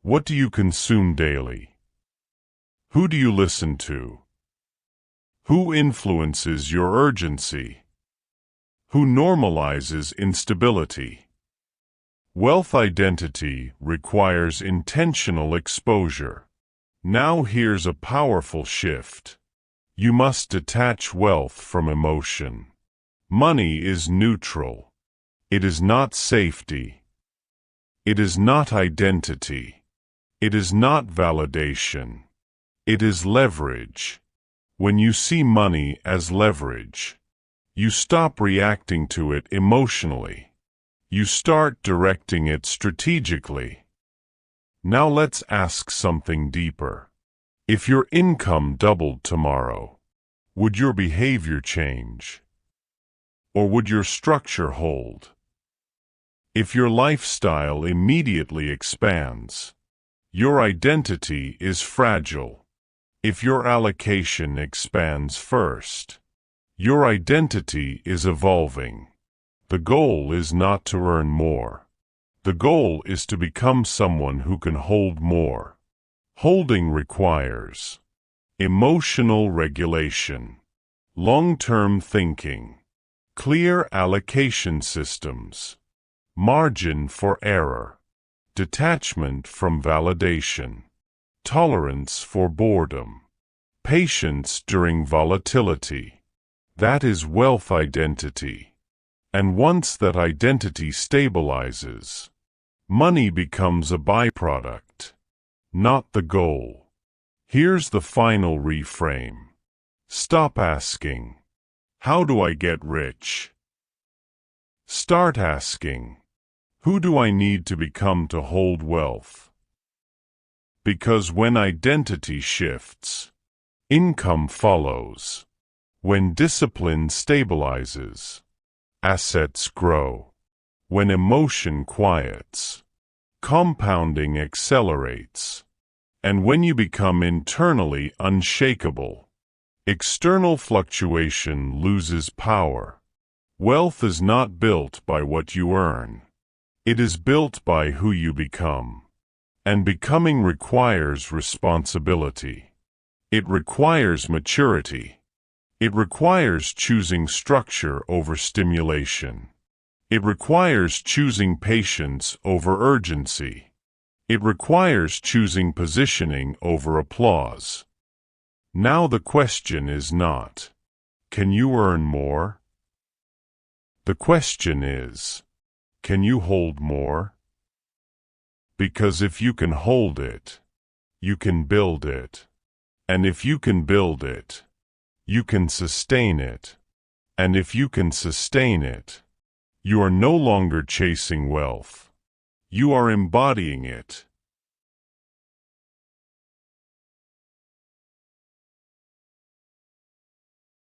What do you consume daily? Who do you listen to? Who influences your urgency? Who normalizes instability? Wealth identity requires intentional exposure. Now here's a powerful shift. You must detach wealth from emotion. Money is neutral. It is not safety. It is not identity. It is not validation. It is leverage. When you see money as leverage, you stop reacting to it emotionally. You start directing it strategically. Now let's ask something deeper. If your income doubled tomorrow, Would your behavior change? Or would your structure hold? If your lifestyle immediately expands, your identity is fragile. If your allocation expands first, your identity is evolving. The goal is not to earn more. The goal is to become someone who can hold more. Holding requires emotional regulation, long-term thinking, clear allocation systems, margin for error, detachment from validation, tolerance for boredom, patience during volatility. That is wealth identity. And once that identity stabilizes, money becomes a byproduct, not the goal. Here's the final reframe. Stop asking, "How do I get rich?" Start asking, "Who do I need to become to hold wealth?" Because when identity shifts, income follows. When discipline stabilizes, assets grow. When emotion quiets, compounding accelerates. And when you become internally unshakable, external fluctuation loses power. Wealth is not built by what you earn. It is built by who you become. And becoming requires responsibility. It requires maturity. It requires choosing structure over stimulation. It requires choosing patience over urgency. It requires choosing positioning over applause. Now the question is not, can you earn more? The question is, can you hold more? Because if you can hold it, you can build it. And if you can build it, you can sustain it. And if you can sustain it, you are no longer chasing wealth. You are embodying it.